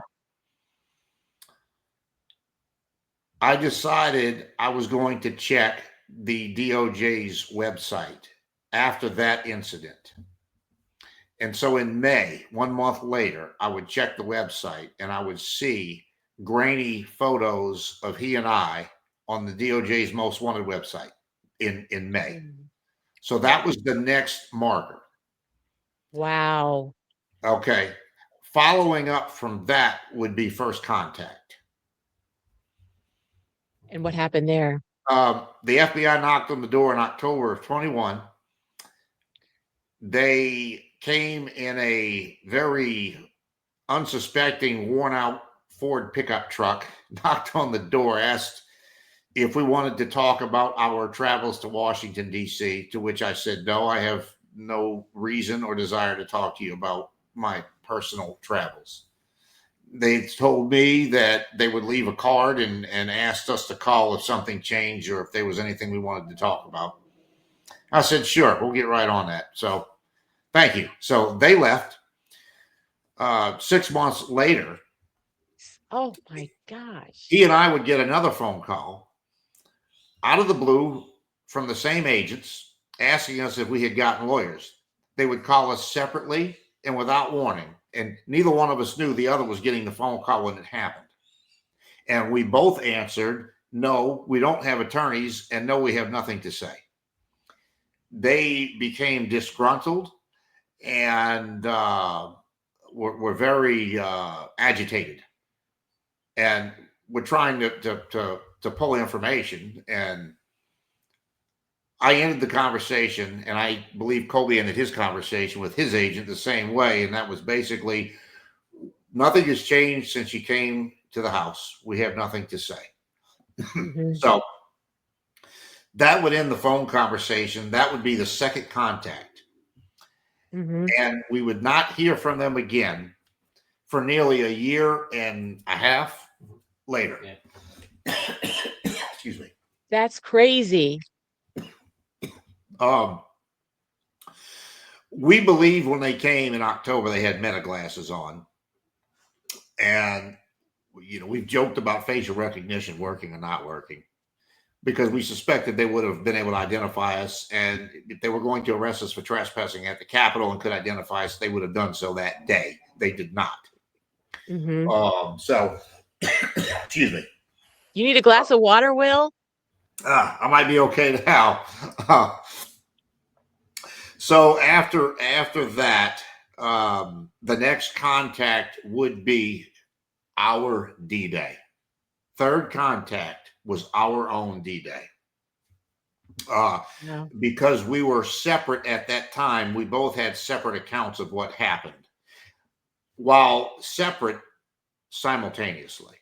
I decided I was going to check the DOJ's website after that incident. And so in May, 1 month later, I would check the website and I would see grainy photos of he and I on the DOJ's most wanted website in May. So that was the next marker. Wow. Okay. Following up from that would be first contact. And what happened there? The FBI knocked on the door in October of 21. They came in a very unsuspecting, worn out Ford pickup truck, knocked on the door, asked if we wanted to talk about our travels to Washington, D.C., to which I said, no, I have no reason or desire to talk to you about my personal travels. They told me that they would leave a card and asked us to call if something changed or if there was anything we wanted to talk about. I said, sure, we'll get right on that. So thank you. So they left. 6 months later, Oh my gosh. he and I would get another phone call out of the blue from the same agents asking us if we had gotten lawyers. They would call us separately and without warning. And neither one of us knew the other was getting the phone call when it happened. And we both answered, no, we don't have attorneys, and no, we have nothing to say. They became disgruntled and were very agitated. And we're trying to pull information. And I ended the conversation, and I believe Colby ended his conversation with his agent the same way. And that was basically, nothing has changed since you came to the house. We have nothing to say. So that would end the phone conversation. That would be the second contact. And we would not hear from them again for nearly a year and a half later. Excuse me. That's crazy. We believe when they came in October, they had meta glasses on. And, you know, we've joked about facial recognition working or not working because we suspected they would have been able to identify us. And if they were going to arrest us for trespassing at the Capitol and could identify us, they would have done so that day. They did not. So, excuse me. You need a glass of water, Will? I might be okay now. So after that, the next contact would be our D-Day. Third contact was our own D-Day. Because we were separate at that time, we both had separate accounts of what happened, while separate simultaneously.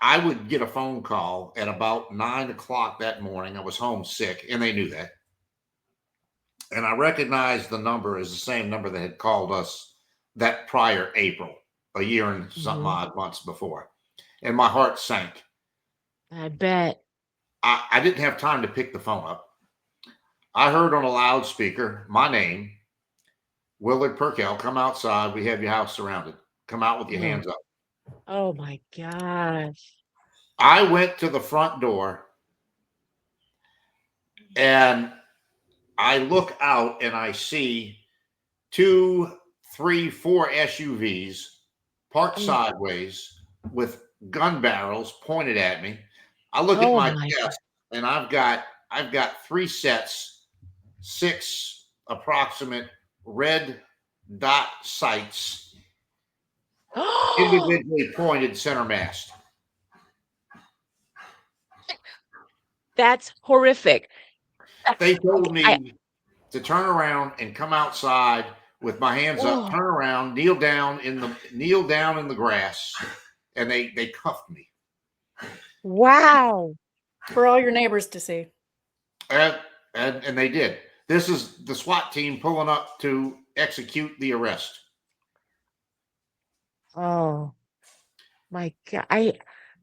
I would get a phone call at about 9 o'clock that morning. I was home sick, and they knew that. And I recognized the number as the same number that had called us that prior April, a year and some odd months before. And my heart sank. I bet. I didn't have time to pick the phone up. I heard on a loudspeaker my name, Willard Purkel, come outside. We have your house surrounded. Come out with your hands up. Oh my gosh. I went to the front door and I look out and I see 2, 3, 4 SUVs parked sideways with gun barrels pointed at me. I look at my desk and I've got 3 sets, 6 approximate red dot sights, individually pointed center mast. That's horrific. They told me to turn around and come outside with my hands up, turn around, kneel down in the grass, and they cuffed me. Wow. For all your neighbors to see. And they did. This is the SWAT team pulling up to execute the arrest. Oh my God.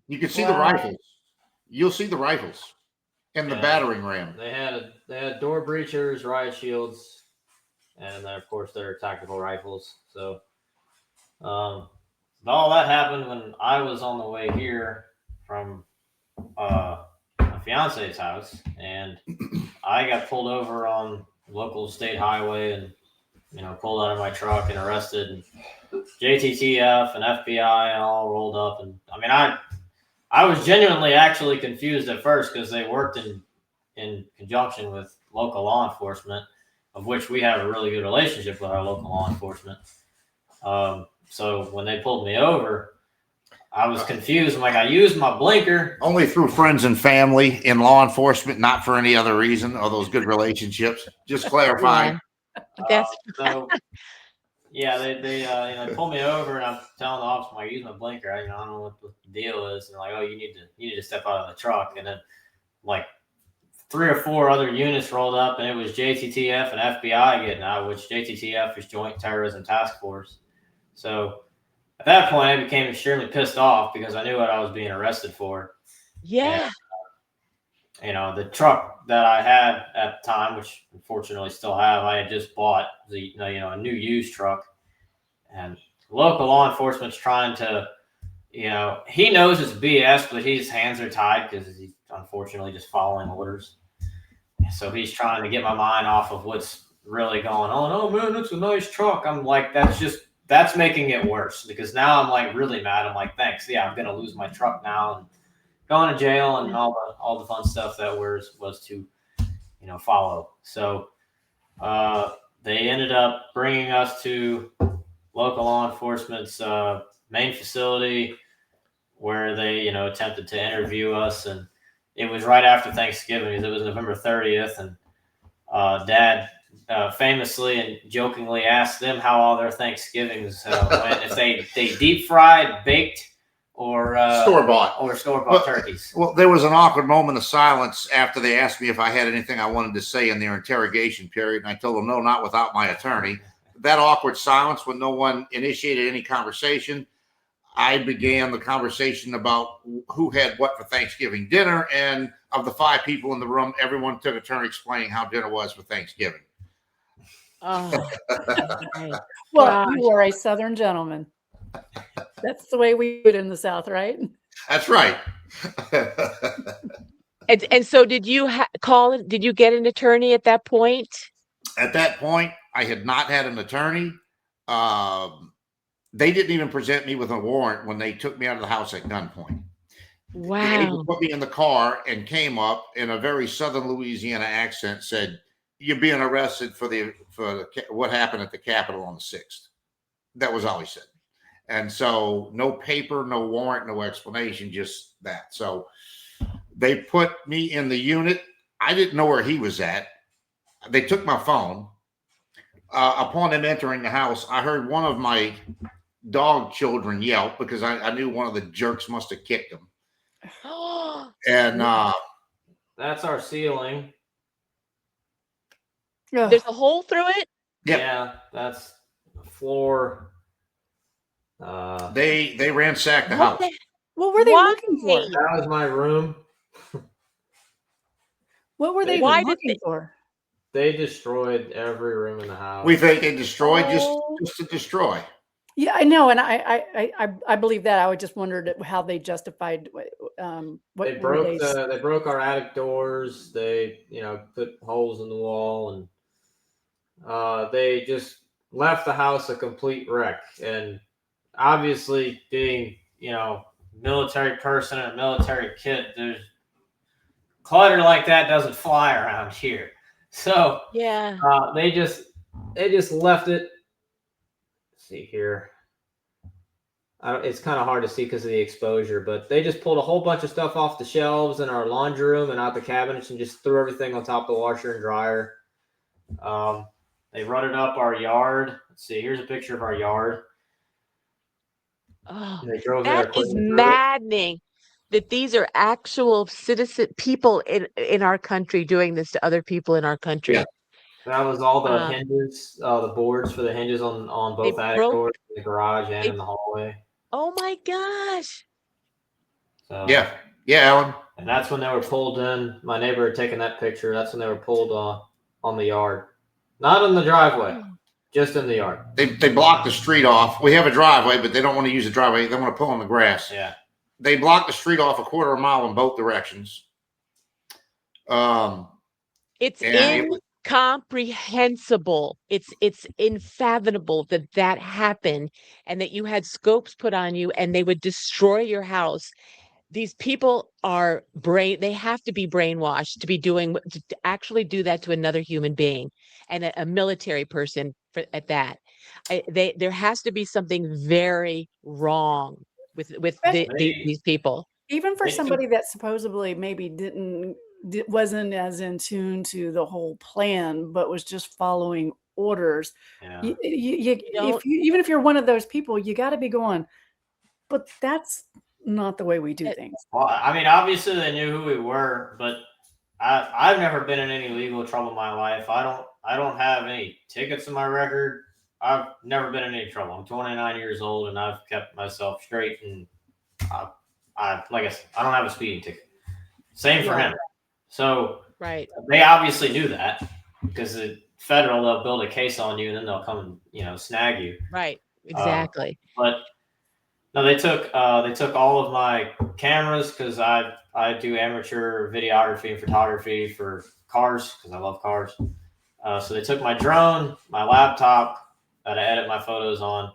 You can see the rifles. you'll see the rifles and the Yeah. battering ram. They had door breachers, riot shields, and then of course their tactical rifles. So all that happened when I was on the way here from my fiance's house, and I got pulled over on local state highway and pulled out of my truck and arrested, and JTTF and FBI and all rolled up. And I mean, I was genuinely actually confused at first because they worked in conjunction with local law enforcement, of which we have a really good relationship with our local law enforcement. So when they pulled me over, I was confused. I'm like, I used my blinker. Only through friends and family in law enforcement, not for any other reason. All those good relationships. Just clarifying. That's So yeah, they pulled me over, and I'm telling the officer, I use my blinker. I don't know what the deal is. And they're like, oh, you need to step out of the truck. And then like 3 or 4 other units rolled up, and it was JTTF and FBI getting out, which JTTF is Joint Terrorism Task Force. So at that point, I became extremely pissed off because I knew what I was being arrested for. yeah. And, the truck that I had at the time, which unfortunately still have, I had just bought a new used truck, and local law enforcement's trying to, he knows it's BS, but his hands are tied because he's unfortunately just following orders. So he's trying to get my mind off of what's really going on. Oh man, it's a nice truck. I'm like, that's making it worse because now I'm like really mad. I'm like, thanks. Yeah, I'm gonna lose my truck now and going to jail and all the fun stuff that was to follow. So they ended up bringing us to local law enforcement's main facility where they attempted to interview us, and it was right after Thanksgiving because it was November 30th, and Dad famously and jokingly asked them how all their Thanksgivings went, if they deep fried, baked, or store-bought turkeys. Well, there was an awkward moment of silence after they asked me if I had anything I wanted to say in their interrogation period, and I told them no, not without my attorney. That awkward silence when no one initiated any conversation, I began the conversation about who had what for Thanksgiving dinner, and of the 5 people in the room, everyone took a turn explaining how dinner was for Thanksgiving. Oh, Well, you are a Southern gentleman. That's the way we do it in the South, right? That's right. and so did you did you get an attorney at that point? At that point, I had not had an attorney. They didn't even present me with a warrant when they took me out of the house at gunpoint. They Wow. put me in the car and came up in a very Southern Louisiana accent, said, "You're being arrested for what happened at the Capitol on the 6th." That was all he said. And so no paper, no warrant, no explanation, just that. So they put me in the unit. I didn't know where he was at. They took my phone. Upon them entering the house, I heard one of my dog children yelp because I knew one of the jerks must have kicked him. And that's our ceiling. There's a hole through it? Yep. Yeah, that's the floor. They ransacked the house. What were they looking for? That was my room. What were they looking for? They destroyed every room in the house. We think they destroyed just to destroy. Yeah, I know, and I believe that. I just wondered how they justified what they broke our attic doors. They put holes in the wall, and they just left the house a complete wreck. And obviously, being military person and a military kid, there's clutter like that doesn't fly around here. So yeah, they just left it. Let's see here. It's kind of hard to see because of the exposure, but they just pulled a whole bunch of stuff off the shelves in our laundry room and out the cabinets and just threw everything on top of the washer and dryer. They rutted up our yard. Let's see. Here's a picture of our yard. Oh, they drove that is maddening. That these are actual citizen people in our country doing this to other people in our country. Yeah. That was all the hinges, the boards for the hinges on both attic doors, in the garage and in the hallway. Oh my gosh. So, yeah, Yeah, Alan. And that's when they were pulled in. My neighbor had taken that picture. That's when they were pulled on the yard. Not in the driveway, just in the yard. They blocked the street off. We have a driveway, but they don't want to use the driveway. They want to pull on the grass. Yeah. They blocked the street off a quarter of a mile in both directions. It's and incomprehensible. It's unfathomable that that happened and that you had scopes put on you and they would destroy your house. These people are they have to be brainwashed to be doing to actually do that to another human being, and a military person at that. There has to be something very wrong with these people. Even for somebody that supposedly maybe wasn't as in tune to the whole plan, but was just following orders. Yeah. Even if you're one of those people, you got to be going, but that's not the way we do things. Well, I mean, obviously they knew who we were, but I've never been in any legal trouble in my life. I don't have any tickets in my record. I've never been in any trouble. I'm 29 years old and I've kept myself straight, and like I said, I don't have a speeding ticket. Same for him. So they obviously knew that, because the federal, they'll build a case on you and then they'll come and snag you. Right. Exactly. But no, they took all of my cameras, because I do amateur videography and photography for cars, because I love cars. So they took my drone, my laptop that I edit my photos on,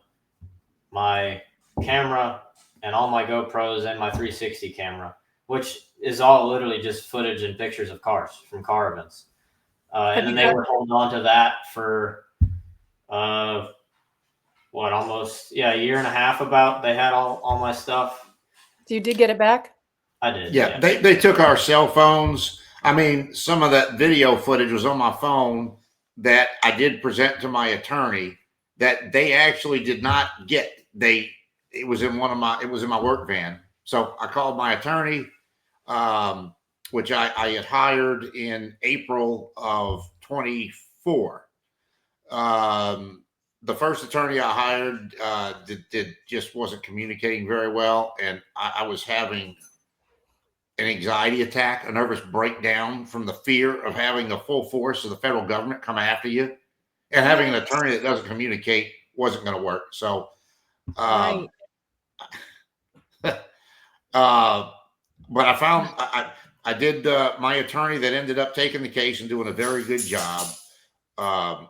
my camera, and all my GoPros, and my 360 camera, which is all literally just footage and pictures of cars from car events. And then they were holding on to that for almost a year and a half. About they had all my stuff. So you did get it back? I did. Yeah, they took our cell phones. I mean, some of that video footage was on my phone that I did present to my attorney that they actually did not get. It was in my work van. So I called my attorney, which I had hired in April of 24. The first attorney I hired just wasn't communicating very well, and I was having an anxiety attack, a nervous breakdown from the fear of having the full force of the federal government come after you, and having an attorney that doesn't communicate wasn't going to work. So, but I found I did my attorney that ended up taking the case and doing a very good job. I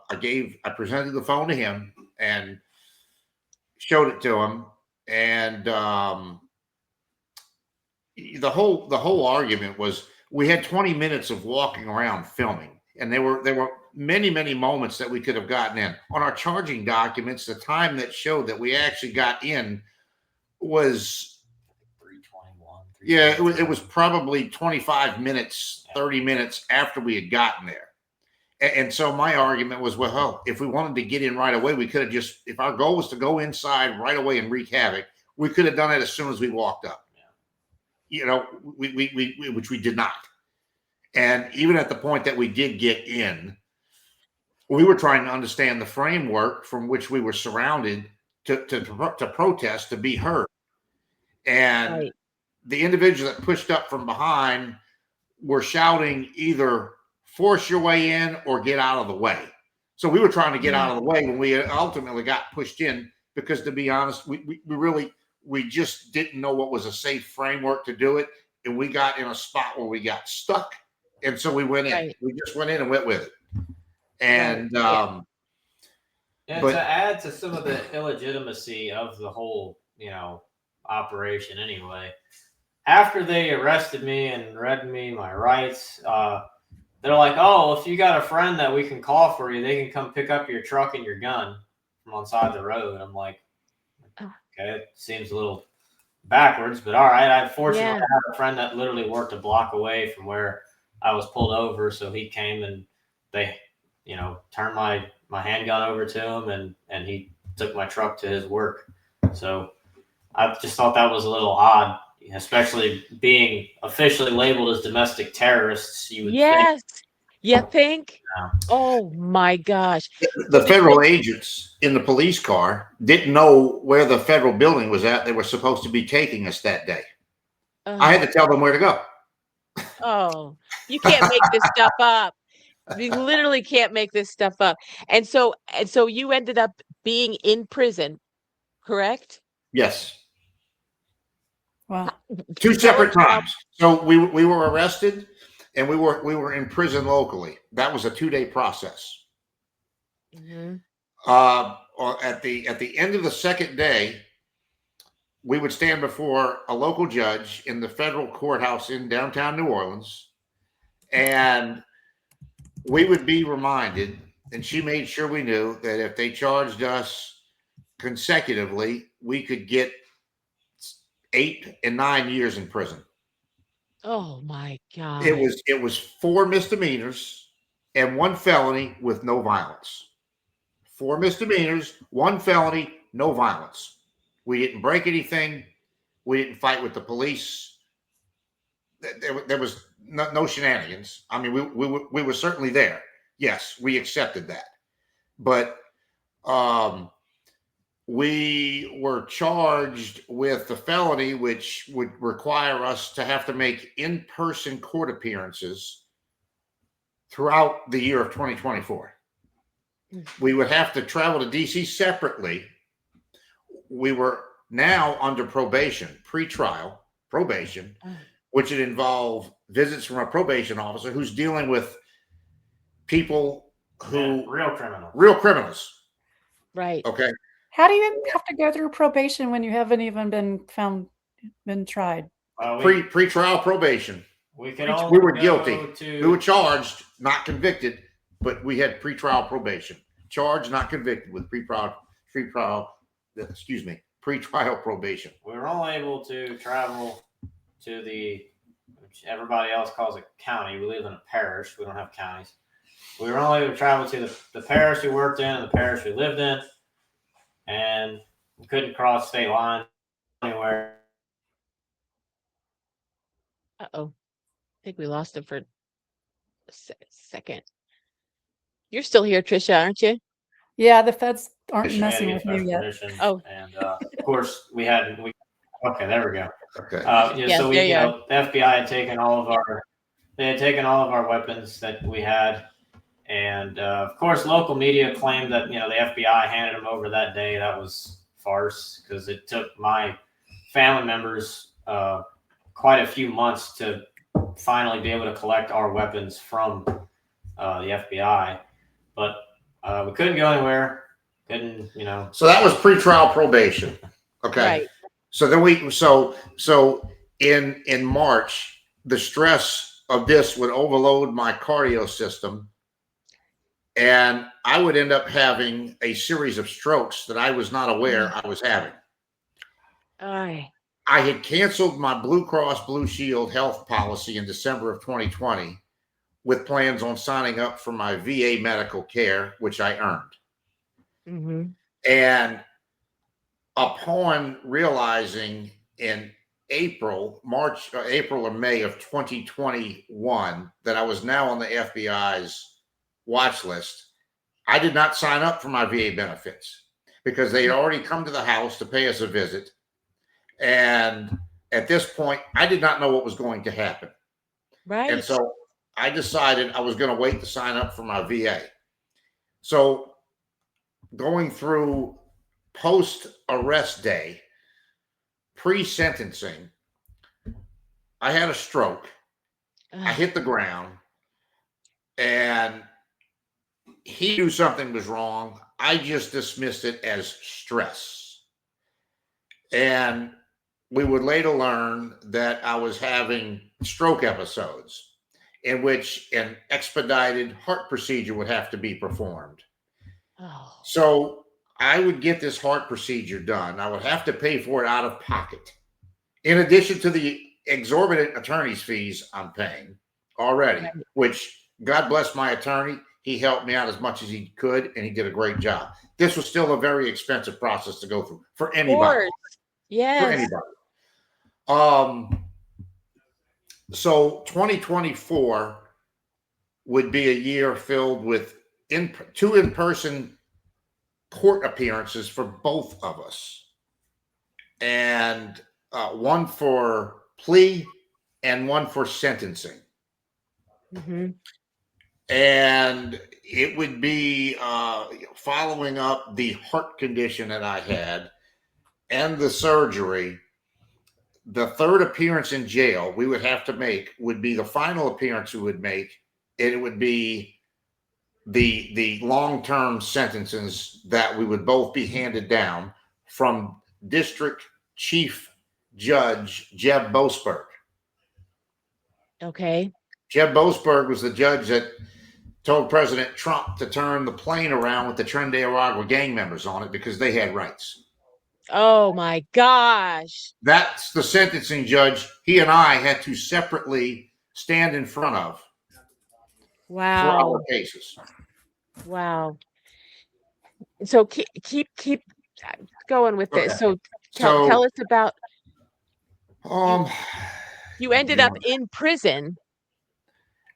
presented the phone to him and showed it to him, and the whole argument was, we had 20 minutes of walking around filming, and there were many moments that we could have gotten in. On our charging documents, the time that showed that we actually got in was 3:21. Yeah, it was probably 25 minutes, 30 minutes after we had gotten there. And so my argument was, well, if we wanted to get in right away, we could have just, if our goal was to go inside right away and wreak havoc, we could have done it as soon as we walked up. Which we did not. And even at the point that we did get in, we were trying to understand the framework from which we were surrounded to protest, to be heard. And the individuals that pushed up from behind were shouting either force your way in or get out of the way. So we were trying to get out of the way when we ultimately got pushed in, because, to be honest, we just didn't know what was a safe framework to do it. And we got in a spot where we got stuck. And so we went in. We just went in and went with it. And to add to some of the illegitimacy of the whole, operation anyway, after they arrested me and read me my rights, they're like, oh, if you got a friend that we can call for you, they can come pick up your truck and your gun from on side of the road. I'm like, okay, it seems a little backwards, but all right. I fortunately have a friend that literally worked a block away from where I was pulled over. So he came and they, turned my handgun over to him, and he took my truck to his work. So I just thought that was a little odd, especially being officially labeled as domestic terrorists. You would think. You think? Yeah. Oh my gosh. The federal agents in the police car didn't know where the federal building was at. They were supposed to be taking us that day. I had to tell them where to go. Oh, you can't make this stuff up. You literally can't make this stuff up. And so you ended up being in prison, correct? Yes. Wow. Two Tell us separate about. times. So we were arrested and we were in prison locally. That was a 2-day process. Mhm. At the end of the second day, we would stand before a local judge in the federal courthouse in downtown New Orleans, and we would be reminded, and she made sure we knew that if they charged us consecutively, we could get 8 and 9 years in prison. Oh my God. It was 4 misdemeanors and 1 felony with no violence. 4 misdemeanors, 1 felony, no violence. We didn't break anything. We didn't fight with the police. There was no shenanigans. I mean, we were certainly there. Yes, we accepted that. But we were charged with the felony, which would require us to have to make in-person court appearances throughout the year of 2024. We would have to travel to DC separately. We were now under probation, pre-trial probation, which would involve visits from a probation officer who's dealing with people who real criminals. Right. Okay. How do you have to go through probation when you haven't even been tried? Pre-trial probation. We were guilty. We were charged, not convicted, but we had pre-trial probation. Charged, not convicted, with pre-trial probation. We were only able to travel to which everybody else calls a county. We live in a parish. We don't have counties. We were only able to travel to the parish we worked in and the parish we lived in, and we couldn't cross state line anywhere. Uh-oh. I think we lost him for a second. You're still here, Tricia, aren't you? Yeah, the feds aren't We had to messing get with you special yet. permission, Oh. and of course okay, there we go. Okay. Yes, So there you are. the FBI had taken all of our weapons that we had, and of course, local media claimed that the FBI handed them over that day. That was farce, because it took my family members quite a few months to finally be able to collect our weapons from the FBI, but we couldn't go anywhere. Couldn't, So that was pre-trial probation. Okay. Right. So then so in March, the stress of this would overload my cardio system, and I would end up having a series of strokes that I was not aware I was having. Aye. I had canceled my Blue Cross Blue Shield health policy in December of 2020 with plans on signing up for my VA medical care, which I earned. Mm-hmm. And upon realizing in April or May of 2021 that I was now on the FBI's watch list, I did not sign up for my VA benefits because they had already come to the house to pay us a visit. And at this point, I did not know what was going to happen. Right. And so I decided I was going to wait to sign up for my VA. So going through post-arrest day, pre-sentencing, I had a stroke. I hit the ground, and he knew something was wrong. I just dismissed it as stress. And we would later learn that I was having stroke episodes in which an expedited heart procedure would have to be performed. Oh. So I would get this heart procedure done. I would have to pay for it out of pocket, in addition to the exorbitant attorney's fees I'm paying already, Right. which, God bless my attorney, he helped me out as much as he could, and he did a great job. This was still a very expensive process to go through for anybody. Yes. For anybody. So 2024 would be a year filled with 2 in-person court appearances for both of us, and one for plea and one for sentencing. Mm-hmm. And it would be following up the heart condition that I had and the surgery. The third appearance in jail we would have to make would be the final appearance we would make. It would be the long-term sentences that we would both be handed down from District Chief Judge Jeb Boasberg. Okay. Jeb Boasberg was the judge that told President Trump to turn the plane around with the Tren de Aragua gang members on it because they had rights. Oh my gosh. That's the sentencing judge he and I had to separately stand in front of for Wow. our cases. Wow. So keep going with this. Okay. So tell us about you ended up in prison.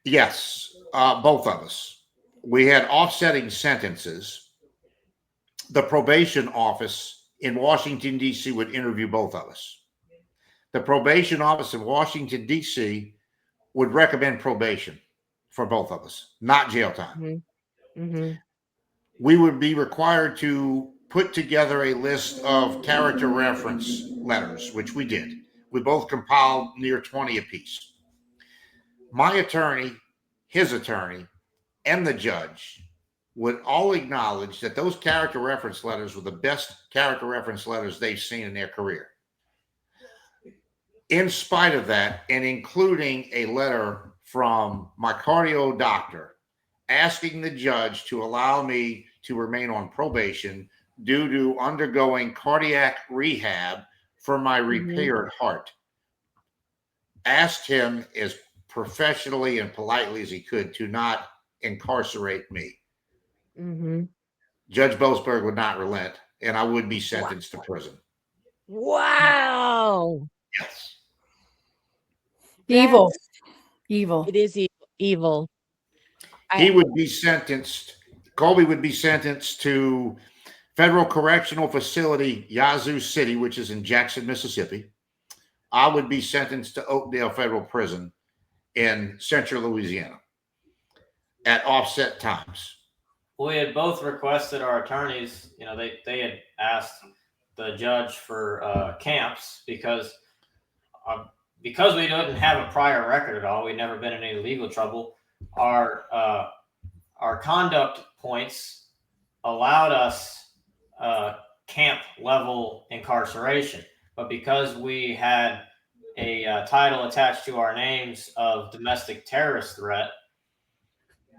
Yes, both of us. We had offsetting sentences. The probation office in Washington, D.C. would interview both of us. The probation office in Washington, D.C. would recommend probation for both of us, not jail time. Mm-hmm. Mm-hmm. We would be required to put together a list of character reference letters, which we did. We both compiled near 20 apiece. My attorney, his attorney, and the judge would all acknowledge that those character reference letters were the best character reference letters they've seen in their career. In spite of that, and including a letter from my cardio doctor asking the judge to allow me to remain on probation due to undergoing cardiac rehab for my repaired heart, asked him as professionally and politely as he could to not incarcerate me. Mm-hmm. Judge Boasberg would not relent, and I would be sentenced to prison. Wow. Yes. Evil. Evil. It is evil. He would be sentenced, Colby would be sentenced to Federal Correctional Facility, Yazoo City, which is in Jackson, Mississippi. I would be sentenced to Oakdale Federal Prison in Central Louisiana at offset times. We had both requested our attorneys, they had asked the judge for camps because we didn't have a prior record at all. We'd never been in any legal trouble. Our conduct points allowed us camp level incarceration, but because we had a title attached to our names of domestic terrorist threat,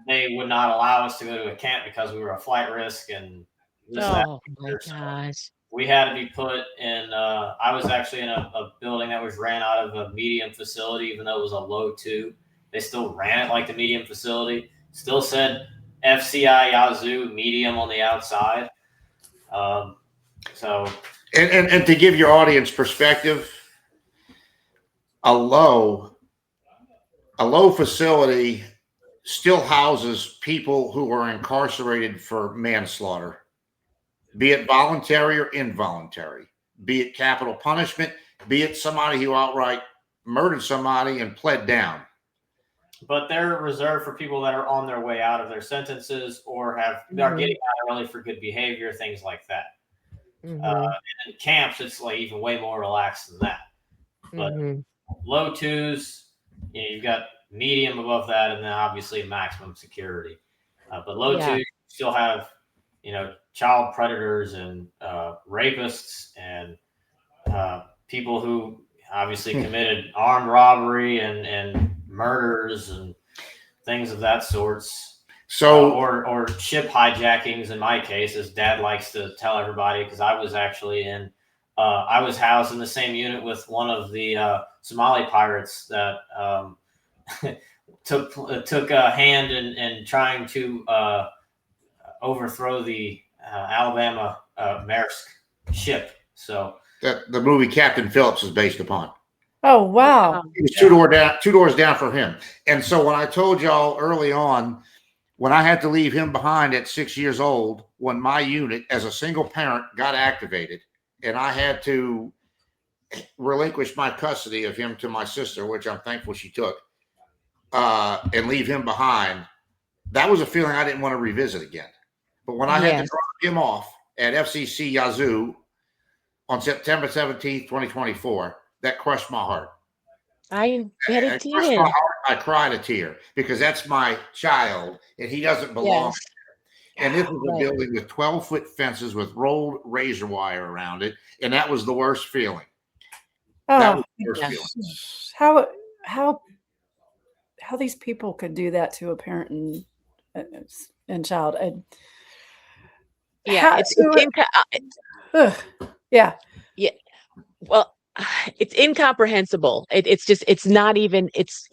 they would not allow us to go to a camp because we were a flight risk and this. Oh my gosh. We had to be put in. I was actually in a building that was ran out of a medium facility, even though it was a low 2. They still ran it like the medium facility. Still said FCI Yazoo medium on the outside. So and to give your audience perspective, a low facility still houses people who are incarcerated for manslaughter, be it voluntary or involuntary, be it capital punishment, be it somebody who outright murdered somebody and pled down. But they're reserved for people that are on their way out of their sentences or are getting out early for good behavior, things like that. And in camps, it's like even way more relaxed than that. But low 2s, you've got medium above that, and then obviously maximum security. But low 2s still have, child predators and rapists and people who obviously committed armed robbery and murders and things of that sorts. So, or ship hijackings in my case, as Dad likes to tell everybody, because I was actually I was housed in the same unit with one of the Somali pirates that took a hand in trying to overthrow the Alabama Maersk ship. So that the movie Captain Phillips is based upon. Oh, wow. It was two doors down from him. And so when I told y'all early on, when I had to leave him behind at 6 years old, when my unit as a single parent got activated and I had to relinquish my custody of him to my sister, which I'm thankful she took, and leave him behind, that was a feeling I didn't want to revisit again. But when I had to Yes. drop him off at FCC Yazoo on September 17th, 2024, that crushed my heart. I bet it It crushed my did. heart. I cried a tear because that's my child and he doesn't belong. Yes. And this was a Right. building with 12-foot fences with rolled razor wire around it. And that was the worst feeling. That was Oh, the worst Yeah. feeling. how these people could do that to a parent and child. Yeah. How- It's so- ugh, yeah. yeah. Well, it's incomprehensible. It's not even, it's,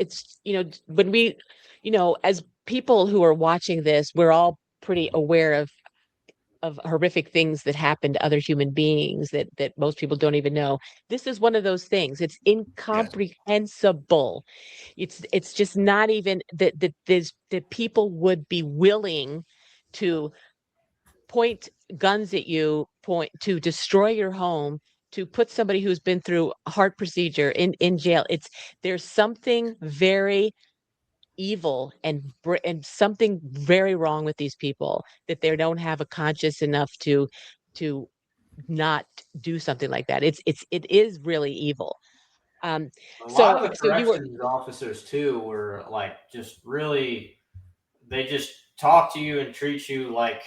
when we, as people who are watching this, we're all pretty aware of horrific things that happen to other human beings that most people don't even know. This is one of those things. It's incomprehensible. It's just not even that people would be willing to point guns at you, point to destroy your home, to put somebody who's been through a heart procedure in jail. There's something very evil and something very wrong with these people, that they don't have a conscience enough to not do something like that. It is really evil. A lot So of the so you were corrections officers too were like just really, they just talk to you and treat you like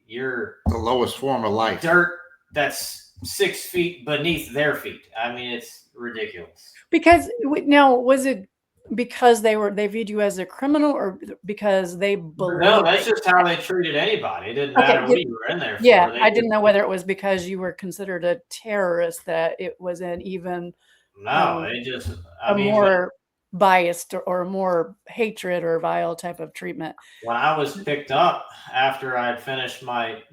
you're The lowest form of life. dirt that's 6 feet beneath their feet. I mean, it's ridiculous. Because now, was it because they viewed you as a criminal, or because they believed? No, that's just how they treated anybody. It didn't Okay, matter what you were in there for. Yeah, They I didn't just- know whether it was because you were considered a terrorist that it was an even No, they just. I a mean, more biased or more hatred or vile type of treatment. when I was picked up after I'd finished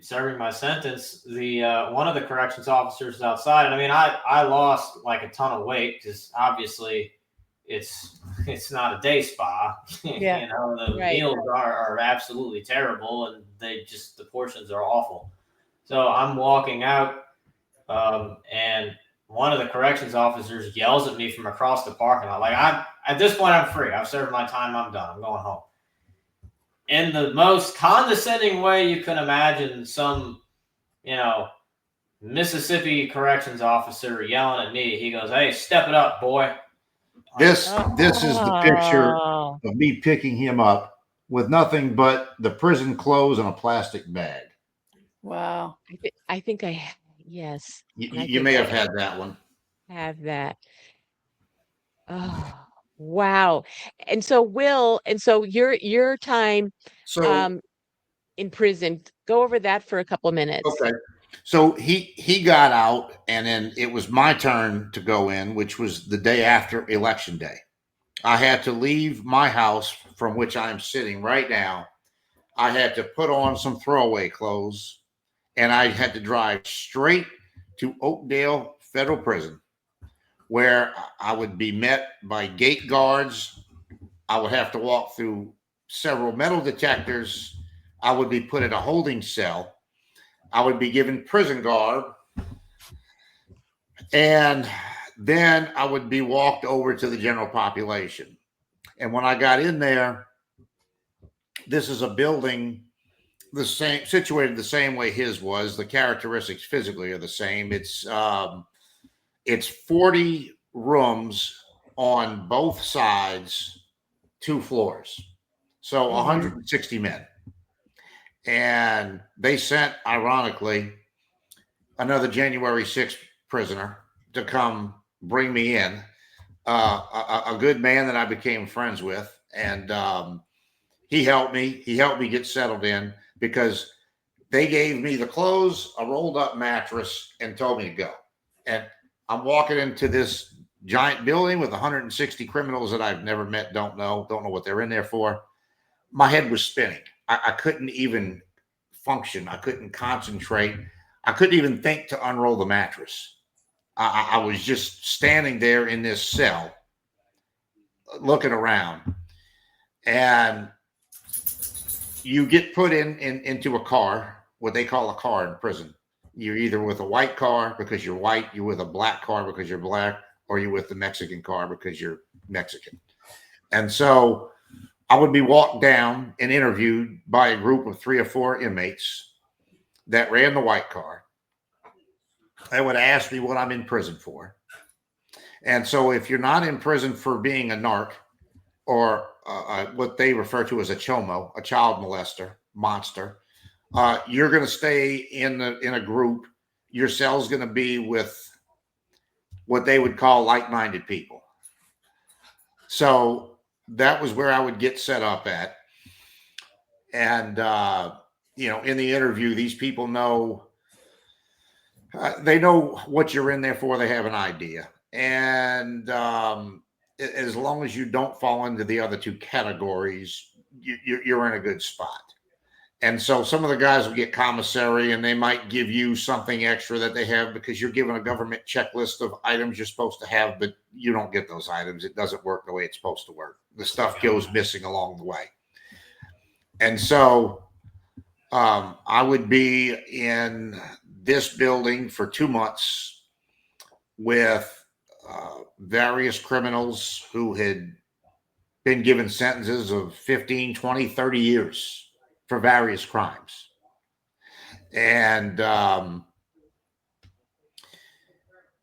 serving my sentence, the one of the corrections officers outside, and I mean, I lost like a ton of weight because obviously it's not a day spa. Yeah. The Right. meals are absolutely terrible, and the portions are awful. So I'm walking out, and one of the corrections officers yells at me from across the parking lot. Like, at this point, I'm free. I've served my time. I'm done. I'm going home. In the most condescending way you can imagine, some, Mississippi corrections officer yelling at me. He goes, "Hey, step it up, boy." This is the picture Oh, of me picking him up with nothing but the prison clothes and a plastic bag. Wow. I think yes, I You think may I have had that one. have that. Oh, wow. And so your time So in prison, go over that for a couple of minutes. okay. So he got out, and then it was my turn to go in, which was the day after Election Day. I had to leave my house from which I'm sitting right now. I had to put on some throwaway clothes, and I had to drive straight to Oakdale Federal Prison, where I would be met by gate guards. I would have to walk through several metal detectors. I would be put in a holding cell. I would be given prison garb. And then I would be walked over to the general population. And when I got in there, this is a building situated the same way his was. The characteristics physically are the same. It's 40 rooms on both sides, 2 floors. So 160 men. And they sent, ironically, another January 6th prisoner to come bring me in. A good man that I became friends with. And he helped me. He helped me get settled in because they gave me the clothes, a rolled up mattress, and told me to go. And I'm walking into this giant building with 160 criminals that I've never met, don't know what they're in there for. My head was spinning. I couldn't even function. I couldn't concentrate. I couldn't even think to unroll the mattress. I was just standing there in this cell looking around. And you get put into a car, what they call a car in prison, You're either with a white car because you're white, you're with a black car because you're black, or you're with the Mexican car because you're Mexican. And so I would be walked down and interviewed by a group of 3 or 4 inmates that ran the white car. They would ask me what I'm in prison for. And so if you're not in prison for being a narc or what they refer to as a chomo, a child molester, monster, you're going to stay in a group. Your cell's going to be with what they would call like-minded people. So that was where I would get set up at. And, in the interview, these people know, they know what you're in there for. They have an idea. And as long as you don't fall into the other 2 categories, you're in a good spot. And so some of the guys will get commissary and they might give you something extra that they have because you're given a government checklist of items you're supposed to have, but you don't get those items. It doesn't work the way it's supposed to work. The stuff goes missing along the way. And so I would be in this building for 2 months with various criminals who had been given sentences of 15, 20, 30 years for various crimes. And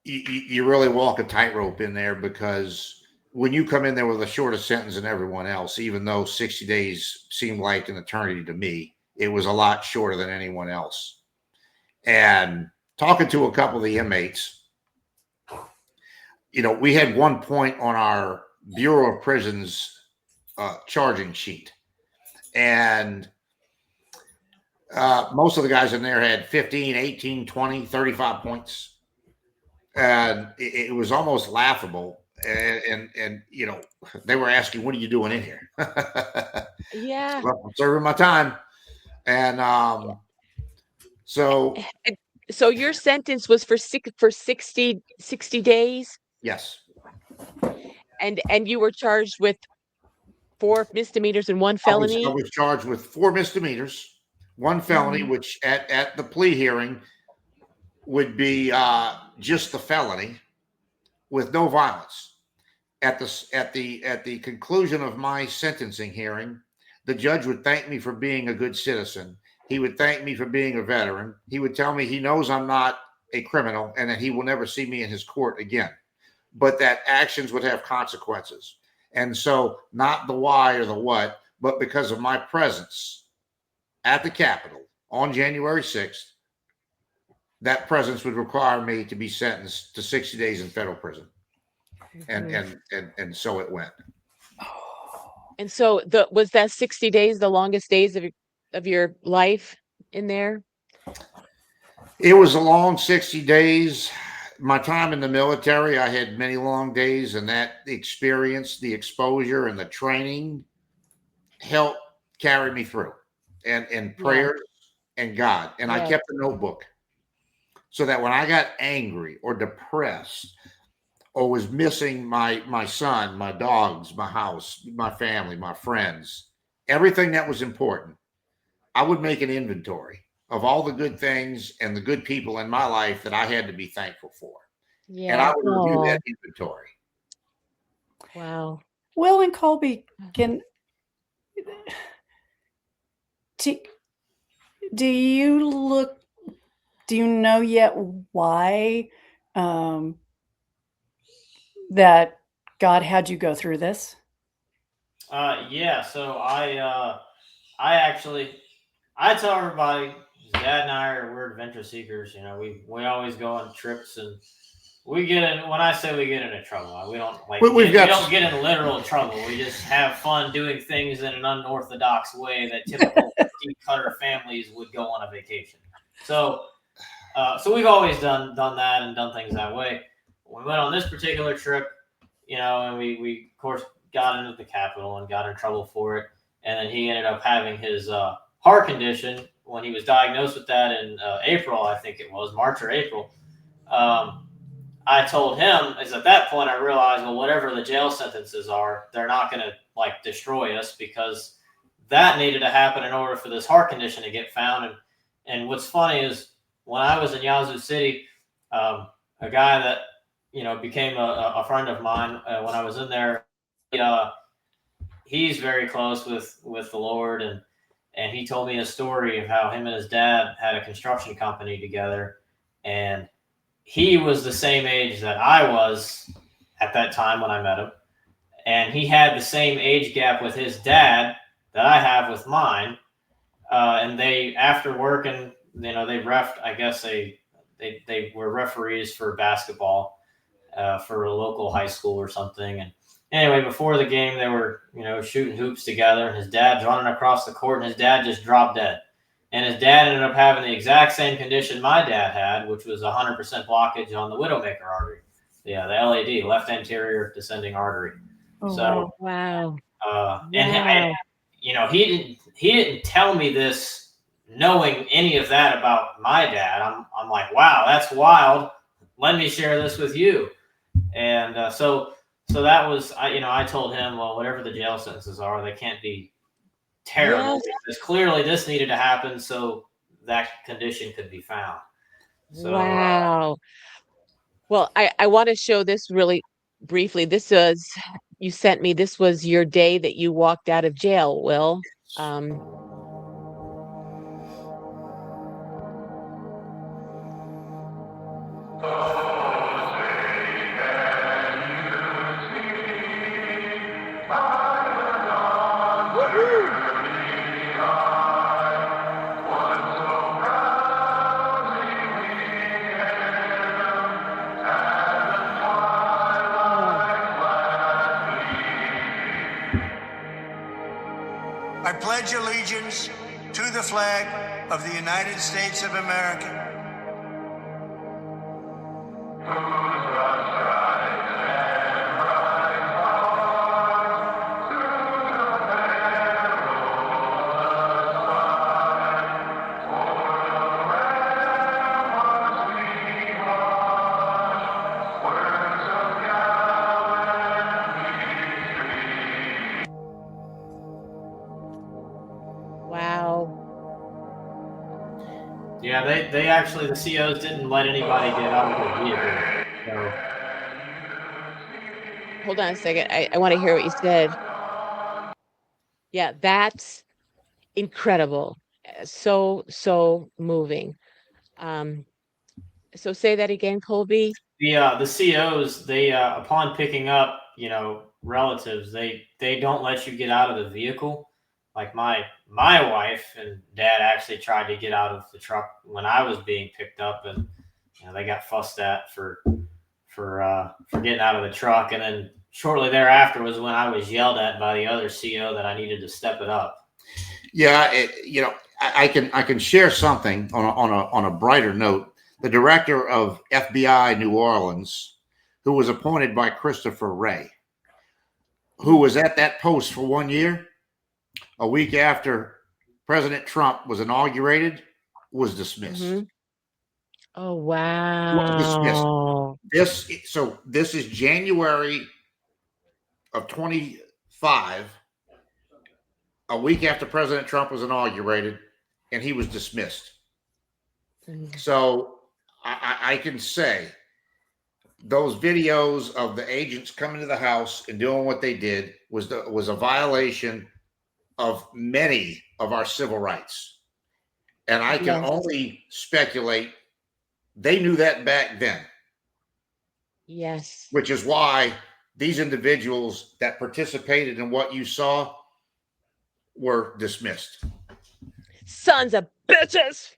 you really walk a tightrope in there because when you come in there with a shorter sentence than everyone else, even though 60 days seemed like an eternity to me, it was a lot shorter than anyone else. And talking to a couple of the inmates, we had one point on our Bureau of Prisons charging sheet. And most of the guys in there had 15, 18, 20, 35 points. And it was almost laughable. And they were asking, what are you doing in here? Yeah. Well, I'm serving my time. And so your sentence was for 60 days? yes. And you were charged with 4 misdemeanors and 1 I felony? was charged with 4 misdemeanors, 1 felony, which at the plea hearing would be just the felony with no violence. At the conclusion of my sentencing hearing, the judge would thank me for being a good citizen. He would thank me for being a veteran. He would tell me he knows I'm not a criminal and that he will never see me in his court again, but that actions would have consequences. And so not the why or the what, but because of my presence at the Capitol on January 6th, that presence would require me to be sentenced to 60 days in federal prison. And so it went. And so was that 60 days the longest days of your life in there? It was a long 60 days. My time in the military, I had many long days, and that experience, the exposure and the training helped carry me through, and prayers and God. And I kept a notebook so that when I got angry or depressed or was missing my son, my dogs, my house, my family, my friends, everything that was important, I would make an inventory of all the good things and the good people in my life that I had to be thankful for. Yeah. And I would review that inventory. Wow. Will and Colby, do you know yet why that God had you go through this? Yeah. So I tell everybody, Dad and we're adventure seekers. We always go on trips, and we get in. When I say we get into trouble, we don't we don't get in literal trouble. We just have fun doing things in an unorthodox way that typical cookie-cutter families would go on a vacation. So we've always done that and done things that way. We went on this particular trip, and we of course got into the Capitol and got in trouble for it. And then he ended up having his heart condition when he was diagnosed with that in April, I think it was March or April. I told him, is at that point I realized, well, whatever the jail sentences are, they're not going to destroy us, because that needed to happen in order for this heart condition to get found. And what's funny is when I was in Yazoo City, a guy that became a friend of mine when I was in there. He's very close with the Lord, and he told me a story of how him and his dad had a construction company together, and he was the same age that I was at that time when I met him, and he had the same age gap with his dad that I have with mine. And they, after working, they reffed. I guess they were referees for basketball for a local high school or something. And anyway, before the game, they were shooting hoops together, and his dad's running across the court, and his dad just dropped dead. And his dad ended up having the exact same condition my dad had, which was 100% blockage on the widowmaker artery. Yeah, the LAD, left anterior descending artery. Oh, So Wow. and he didn't tell me this knowing any of that about my dad. I'm like, wow, that's wild. Let me share this with you. And so that was, I told him, well, whatever the jail sentences are, they can't be terrible, because clearly this needed to happen so that condition could be found. So, Wow. Well, I want to show this really briefly. You sent me, this was your day that you walked out of jail, Will. I pledge allegiance to the flag of the United States of America. Wow. yeah, they actually, the COs didn't let anybody get out of the vehicle. So, Hold on a second. I want to hear what you said. Yeah, that's incredible. So moving. So say that again, Colby. the COs, they upon picking up relatives, they don't let you get out of the vehicle. Like my wife and dad actually tried to get out of the truck when I was being picked up, and they got fussed at for getting out of the truck. And then shortly thereafter was when I was yelled at by the other CO that I needed to step it up. Yeah, I can share something on a brighter note. The director of FBI New Orleans, who was appointed by Christopher Wray, who was at that post for 1 year, a week after President Trump was inaugurated, was dismissed. Mhm. Oh, Was dismissed. wow. This is January of 25, a week after President Trump was inaugurated, and he was dismissed. Mhm. So I can say those videos of the agents coming to the house and doing what they did was a violation of many of our civil rights. And I can Yes. only speculate they knew that back then, Yes. which is why these individuals that participated in what you saw were dismissed. Sons of bitches.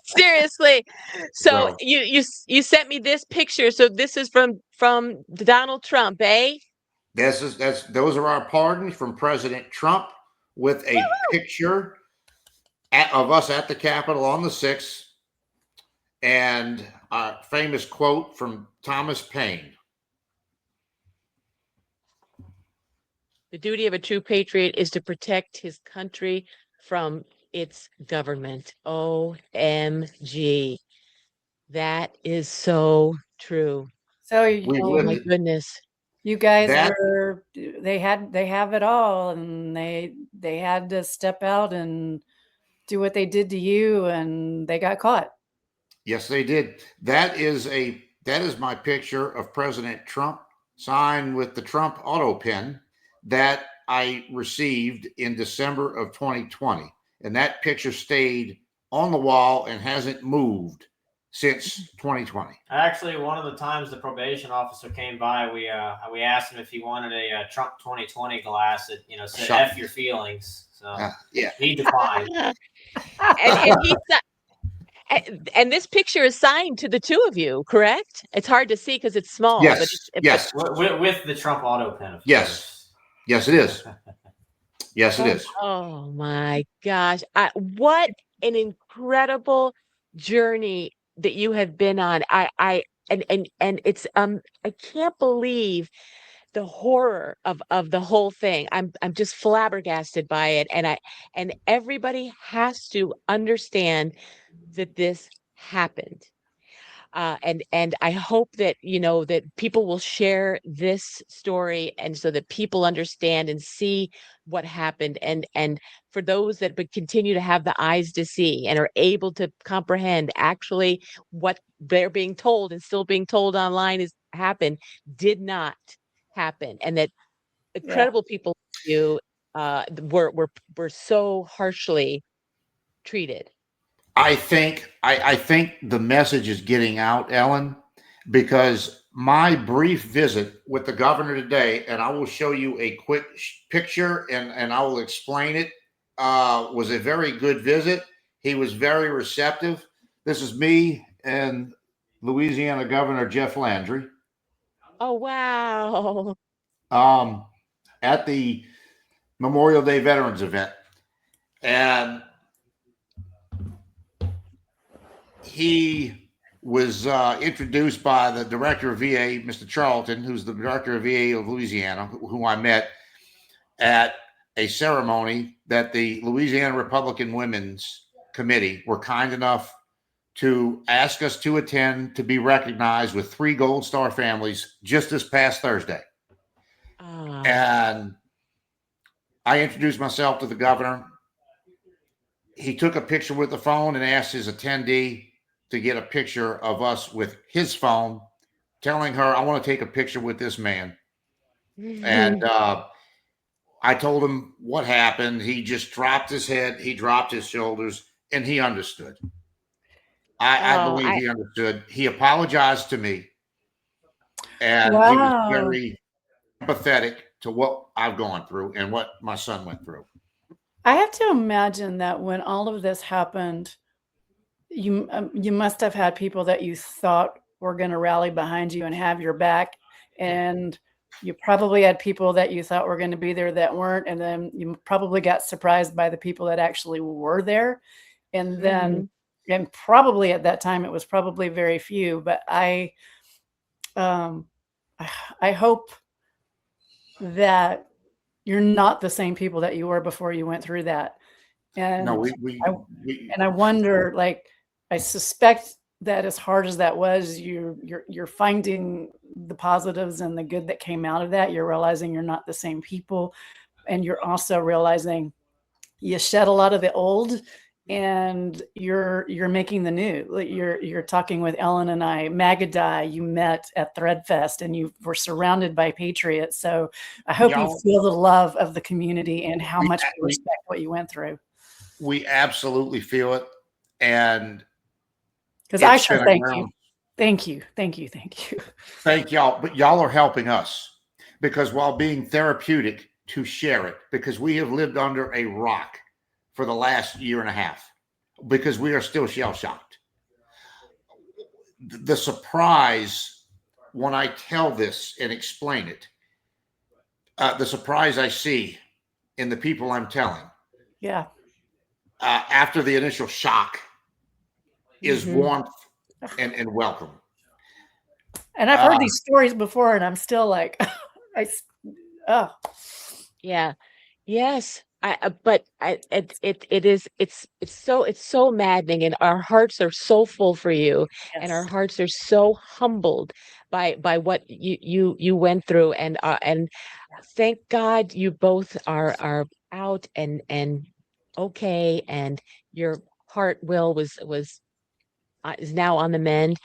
Seriously. So Well, you sent me this picture. So this is from Donald Trump, eh? those are our pardons from President Trump with a picture of us at the Capitol on the 6th, and a famous quote from Thomas Paine. The duty of a true patriot is to protect his country from its government. OMG. That is so true. So We Oh my lived goodness. you guys that. they have it all, and they had to step out and do what they did to you, and they got caught. Yes, they did. That is my picture of President Trump signed with the Trump auto pen that I received in December of 2020. And that picture stayed on the wall and hasn't moved since 2020. Actually, one of the times the probation officer came by, we asked him if he wanted a Trump 2020 glass that said Shut "F your feelings." So Yeah. he declined. And this picture is signed to the two of you, correct? It's hard to see because it's small. Yes. But Yes. With the Trump auto pen. Of Yes. course. Yes, it is. Yes, it is. Oh my gosh. What an incredible journey that you have been on. And it's I can't believe the horror of the whole thing. I'm just flabbergasted by it. And everybody has to understand that this happened. And I hope that that people will share this story, and so that people understand and see what happened, and for those that but continue to have the eyes to see and are able to comprehend actually what they're being told and still being told online is happened did not happen, and that incredible people like you were so harshly treated. I think the message is getting out, Ellen, because my brief visit with the governor today, and I will show you a quick picture and I will explain it, was a very good visit. He was very receptive. This is me and Louisiana Governor Jeff Landry Oh, wow. at the Memorial Day Veterans event. And he was introduced by the director of VA, Mr. Charlton, who's the director of VA of Louisiana, who I met at a ceremony that the Louisiana Republican Women's Committee were kind enough to ask us to attend, to be recognized with 3 Gold Star families just this past Thursday. And I introduced myself to the governor. He took a picture with the phone and asked his attendee to get a picture of us with his phone, telling her, I want to take a picture with this man. And I told him what happened. He just dropped his head, he dropped his shoulders, and he understood. I believe he understood. He apologized to me, and he was very empathetic to what I've gone through and what my son went through. I have to imagine that when all of this happened, you must have had people that you thought were going to rally behind you and have your back, and you probably had people that you thought were going to be there that weren't, and then you probably got surprised by the people that actually were there. And then and probably at that time it was probably very few, but I hope that you're not the same people that you were before you went through that. And no, I wonder, like, I suspect that as hard as that was, you're finding the positives and the good that came out of that. You're realizing you're not the same people, and you're also realizing you shed a lot of the old, and you're making the new. You're talking with Ellen and I. Magadai, you met at Threadfest, and you were surrounded by patriots. So I hope you feel the love of the community and how much we respect what you went through. We absolutely feel it, and because I sure thank you. Thank you. Thank y'all. But y'all are helping us, because while being therapeutic to share it, because we have lived under a rock for the last year and a half, because we are still shell-shocked. The surprise when I tell this and explain it, the surprise I see in the people I'm telling. Yeah. After the initial shock is warmth and welcome. And I've heard these stories before, and I'm still like, yeah, yes. It's so maddening, and our hearts are so full for you, and our hearts are so humbled by what you went through, and thank God you both are out and okay, and your heart, Will, is now on the mend.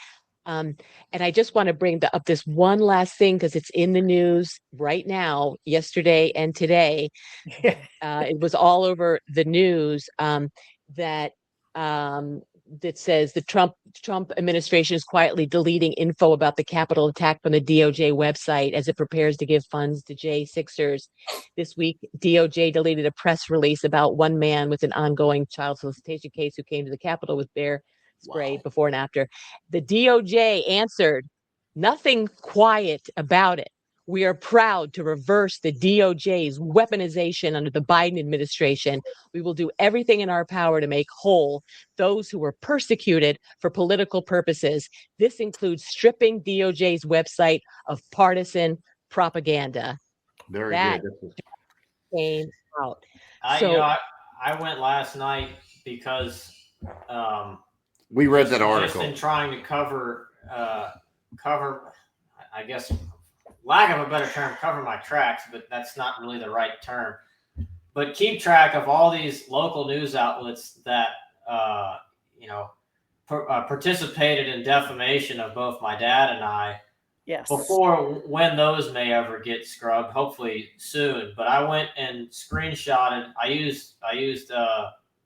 And I just want to bring up this one last thing because it's in the news right now, yesterday and today. It was all over the news that that says the Trump administration is quietly deleting info about the Capitol attack from the DOJ website as it prepares to give funds to J6ers. This week, DOJ deleted a press release about one man with an ongoing child solicitation case who came to the Capitol with bear spray before and after. The DOJ answered, nothing quiet about it. We are proud to reverse the DOJ's weaponization under the Biden administration. We will do everything in our power to make whole those who were persecuted for political purposes. This includes stripping DOJ's website of partisan propaganda. Very That good. came out. I went last night because we read that article. Just in trying to cover, I guess, lack of a better term, cover my tracks, but that's not really the right term. But keep track of all these local news outlets that participated in defamation of both my dad and I. Yes. Before when those may ever get scrubbed, hopefully soon. But I went and screenshotted. I used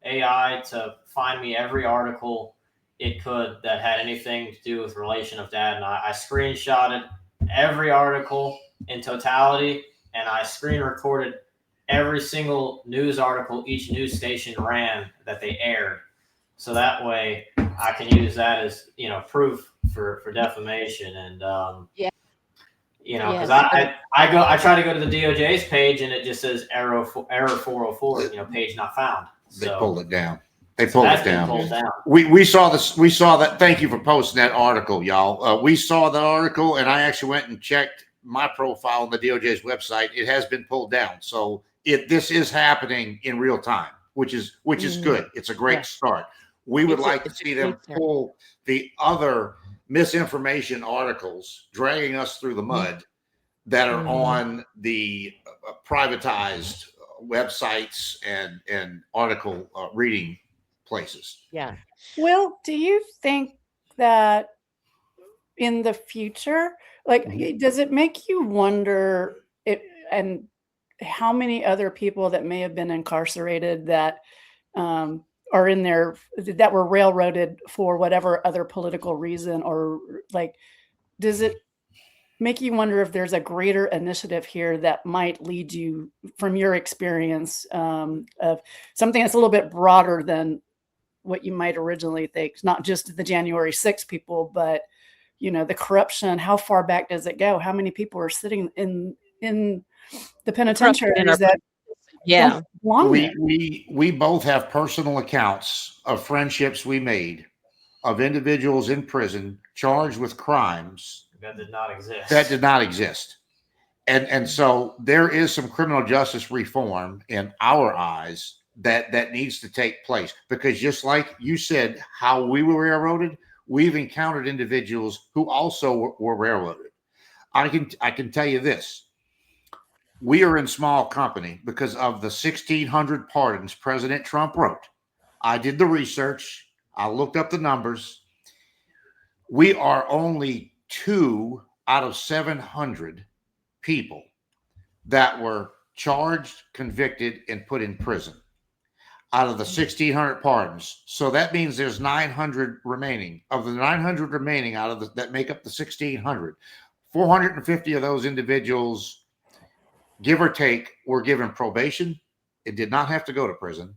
AI to find me every article it could that had anything to do with relation of dad and I screenshotted every article in totality, and I screen recorded every single news article each news station ran that they aired. So that way I can use that as, proof for defamation. And, because I try to go to the DOJ's page and it just says error 404, page not found. So they pulled it down. They pulled it down. Pulled down. We saw this. We saw that. Thank you for posting that article, y'all. We saw that article, and I actually went and checked my profile on the DOJ's website. It has been pulled down, so this is happening in real time, which is good. It's a great start. We would like to see them pull the other misinformation articles dragging us through the mud that are on the privatized websites and article reading places. Yeah. Will, do you think that in the future, does it make you wonder and how many other people that may have been incarcerated that are in there that were railroaded for whatever other political reason, or does it make you wonder if there's a greater initiative here that might lead you, from your experience, of something that's a little bit broader than what you might originally think, not just the January 6th people, but the corruption? How far back does it go? How many people are sitting in the penitentiaries that we both have personal accounts of friendships we made of individuals in prison charged with crimes that did not exist. And so there is some criminal justice reform in our eyes that needs to take place, because just like you said, how we were railroaded, we've encountered individuals who also were railroaded. I can tell you this. We are in small company because of the 1,600 pardons President Trump wrote. I did the research. I looked up the numbers. We are only 2 out of 700 people that were charged, convicted, and put in prison out of the 1,600 pardons. So that means there's 900 remaining. Of the 900 remaining out of that make up the 1,600, 450 of those individuals, give or take, were given probation. It did not have to go to prison.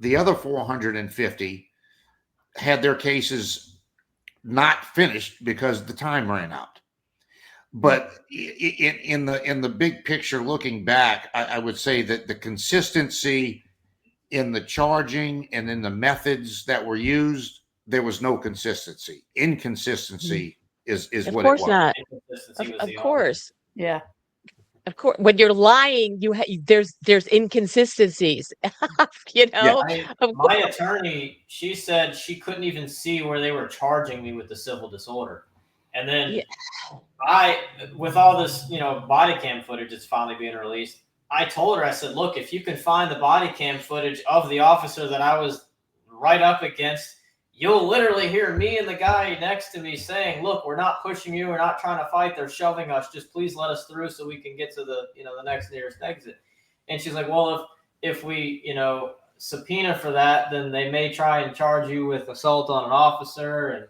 The other 450 had their cases not finished because the time ran out. But in the big picture, looking back, I would say that the consistency in the charging and in the methods that were used, there was no consistency. Inconsistency is what it was. Of course not. Of course. Yeah. Of course, when you're lying, there's inconsistencies. My attorney, she said she couldn't even see where they were charging me with the civil disorder, and then I, with all this, body cam footage that's finally being released, I told her, I said, look, if you can find the body cam footage of the officer that I was right up against, you'll literally hear me and the guy next to me saying, look, we're not pushing you. We're not trying to fight. They're shoving us. Just please let us through so we can get to the, the next nearest exit. And she's like, well, if we, subpoena for that, then they may try and charge you with assault on an officer and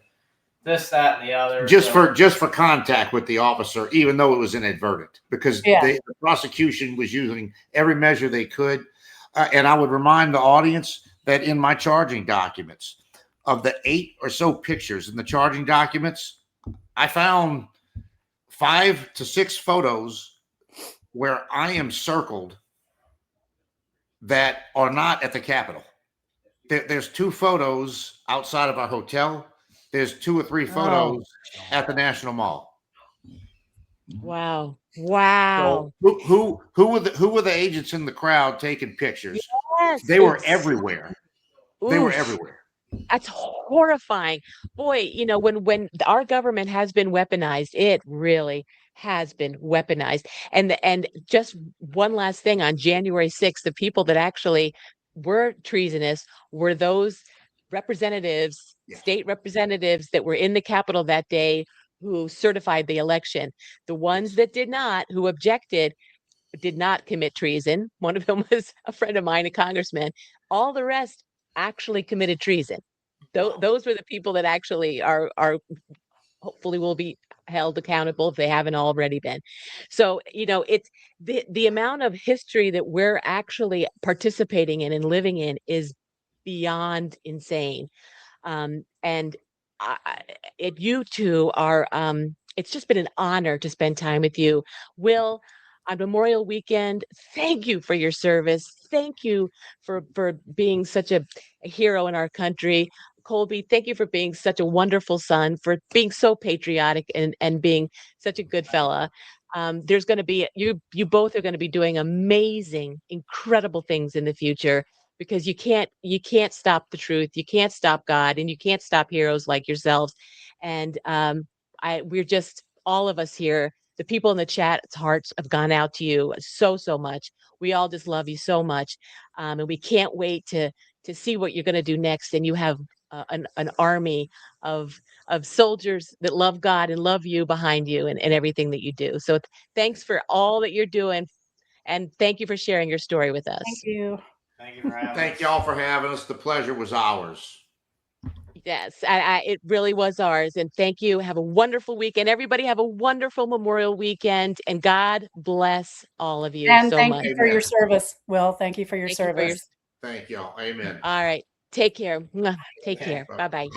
this, that, and the other. Just for contact with the officer, even though it was inadvertent, because the prosecution was using every measure they could. And I would remind the audience that in my charging documents, of the 8 or so pictures in the charging documents, I found 5 to 6 photos where I am circled that are not at the Capitol. There's 2 photos outside of our hotel. There's 2 or 3 photos at the National Mall. Wow. Wow. So who were the agents in the crowd taking pictures? Yes, they were everywhere. They were everywhere. That's horrifying. Boy, when our government has been weaponized, it really has been weaponized. And just one last thing, on January 6th, the people that actually were treasonous were those representatives, state representatives that were in the Capitol that day who certified the election. The ones that did not, who objected, did not commit treason. One of them was a friend of mine, a congressman. All the rest actually committed treason. Those were the people that actually are hopefully will be held accountable if they haven't already been. So, it's the amount of history that we're actually participating in and living in is beyond insane. And you two are, it's just been an honor to spend time with you. Will, on Memorial Weekend, thank you for your service. Thank you for being such a hero in our country. Colby, thank you for being such a wonderful son, for being so patriotic and being such a good fella. There's going to be, you both are going to be doing amazing, incredible things in the future, because you can't stop the truth. You can't stop God, and you can't stop heroes like yourselves. And we're just, all of us here, the people in the chat's hearts have gone out to you so, so much. We all just love you so much. And we can't wait to see what you're going to do next. And you have an army of soldiers that love God and love you behind you, and everything that you do. So thanks for all that you're doing. And thank you for sharing your story with us. Thank you. Thank you for having us. Thank y'all for having us. The pleasure was ours. Yes, it really was ours. And thank you. Have a wonderful weekend. Everybody have a wonderful Memorial Weekend, and God bless all of you And so thank much. you for your service, Will. Thank you for your Thank you for service. Thank y'all. Amen. All right. Take care. Mwah. Take care. Bye-bye.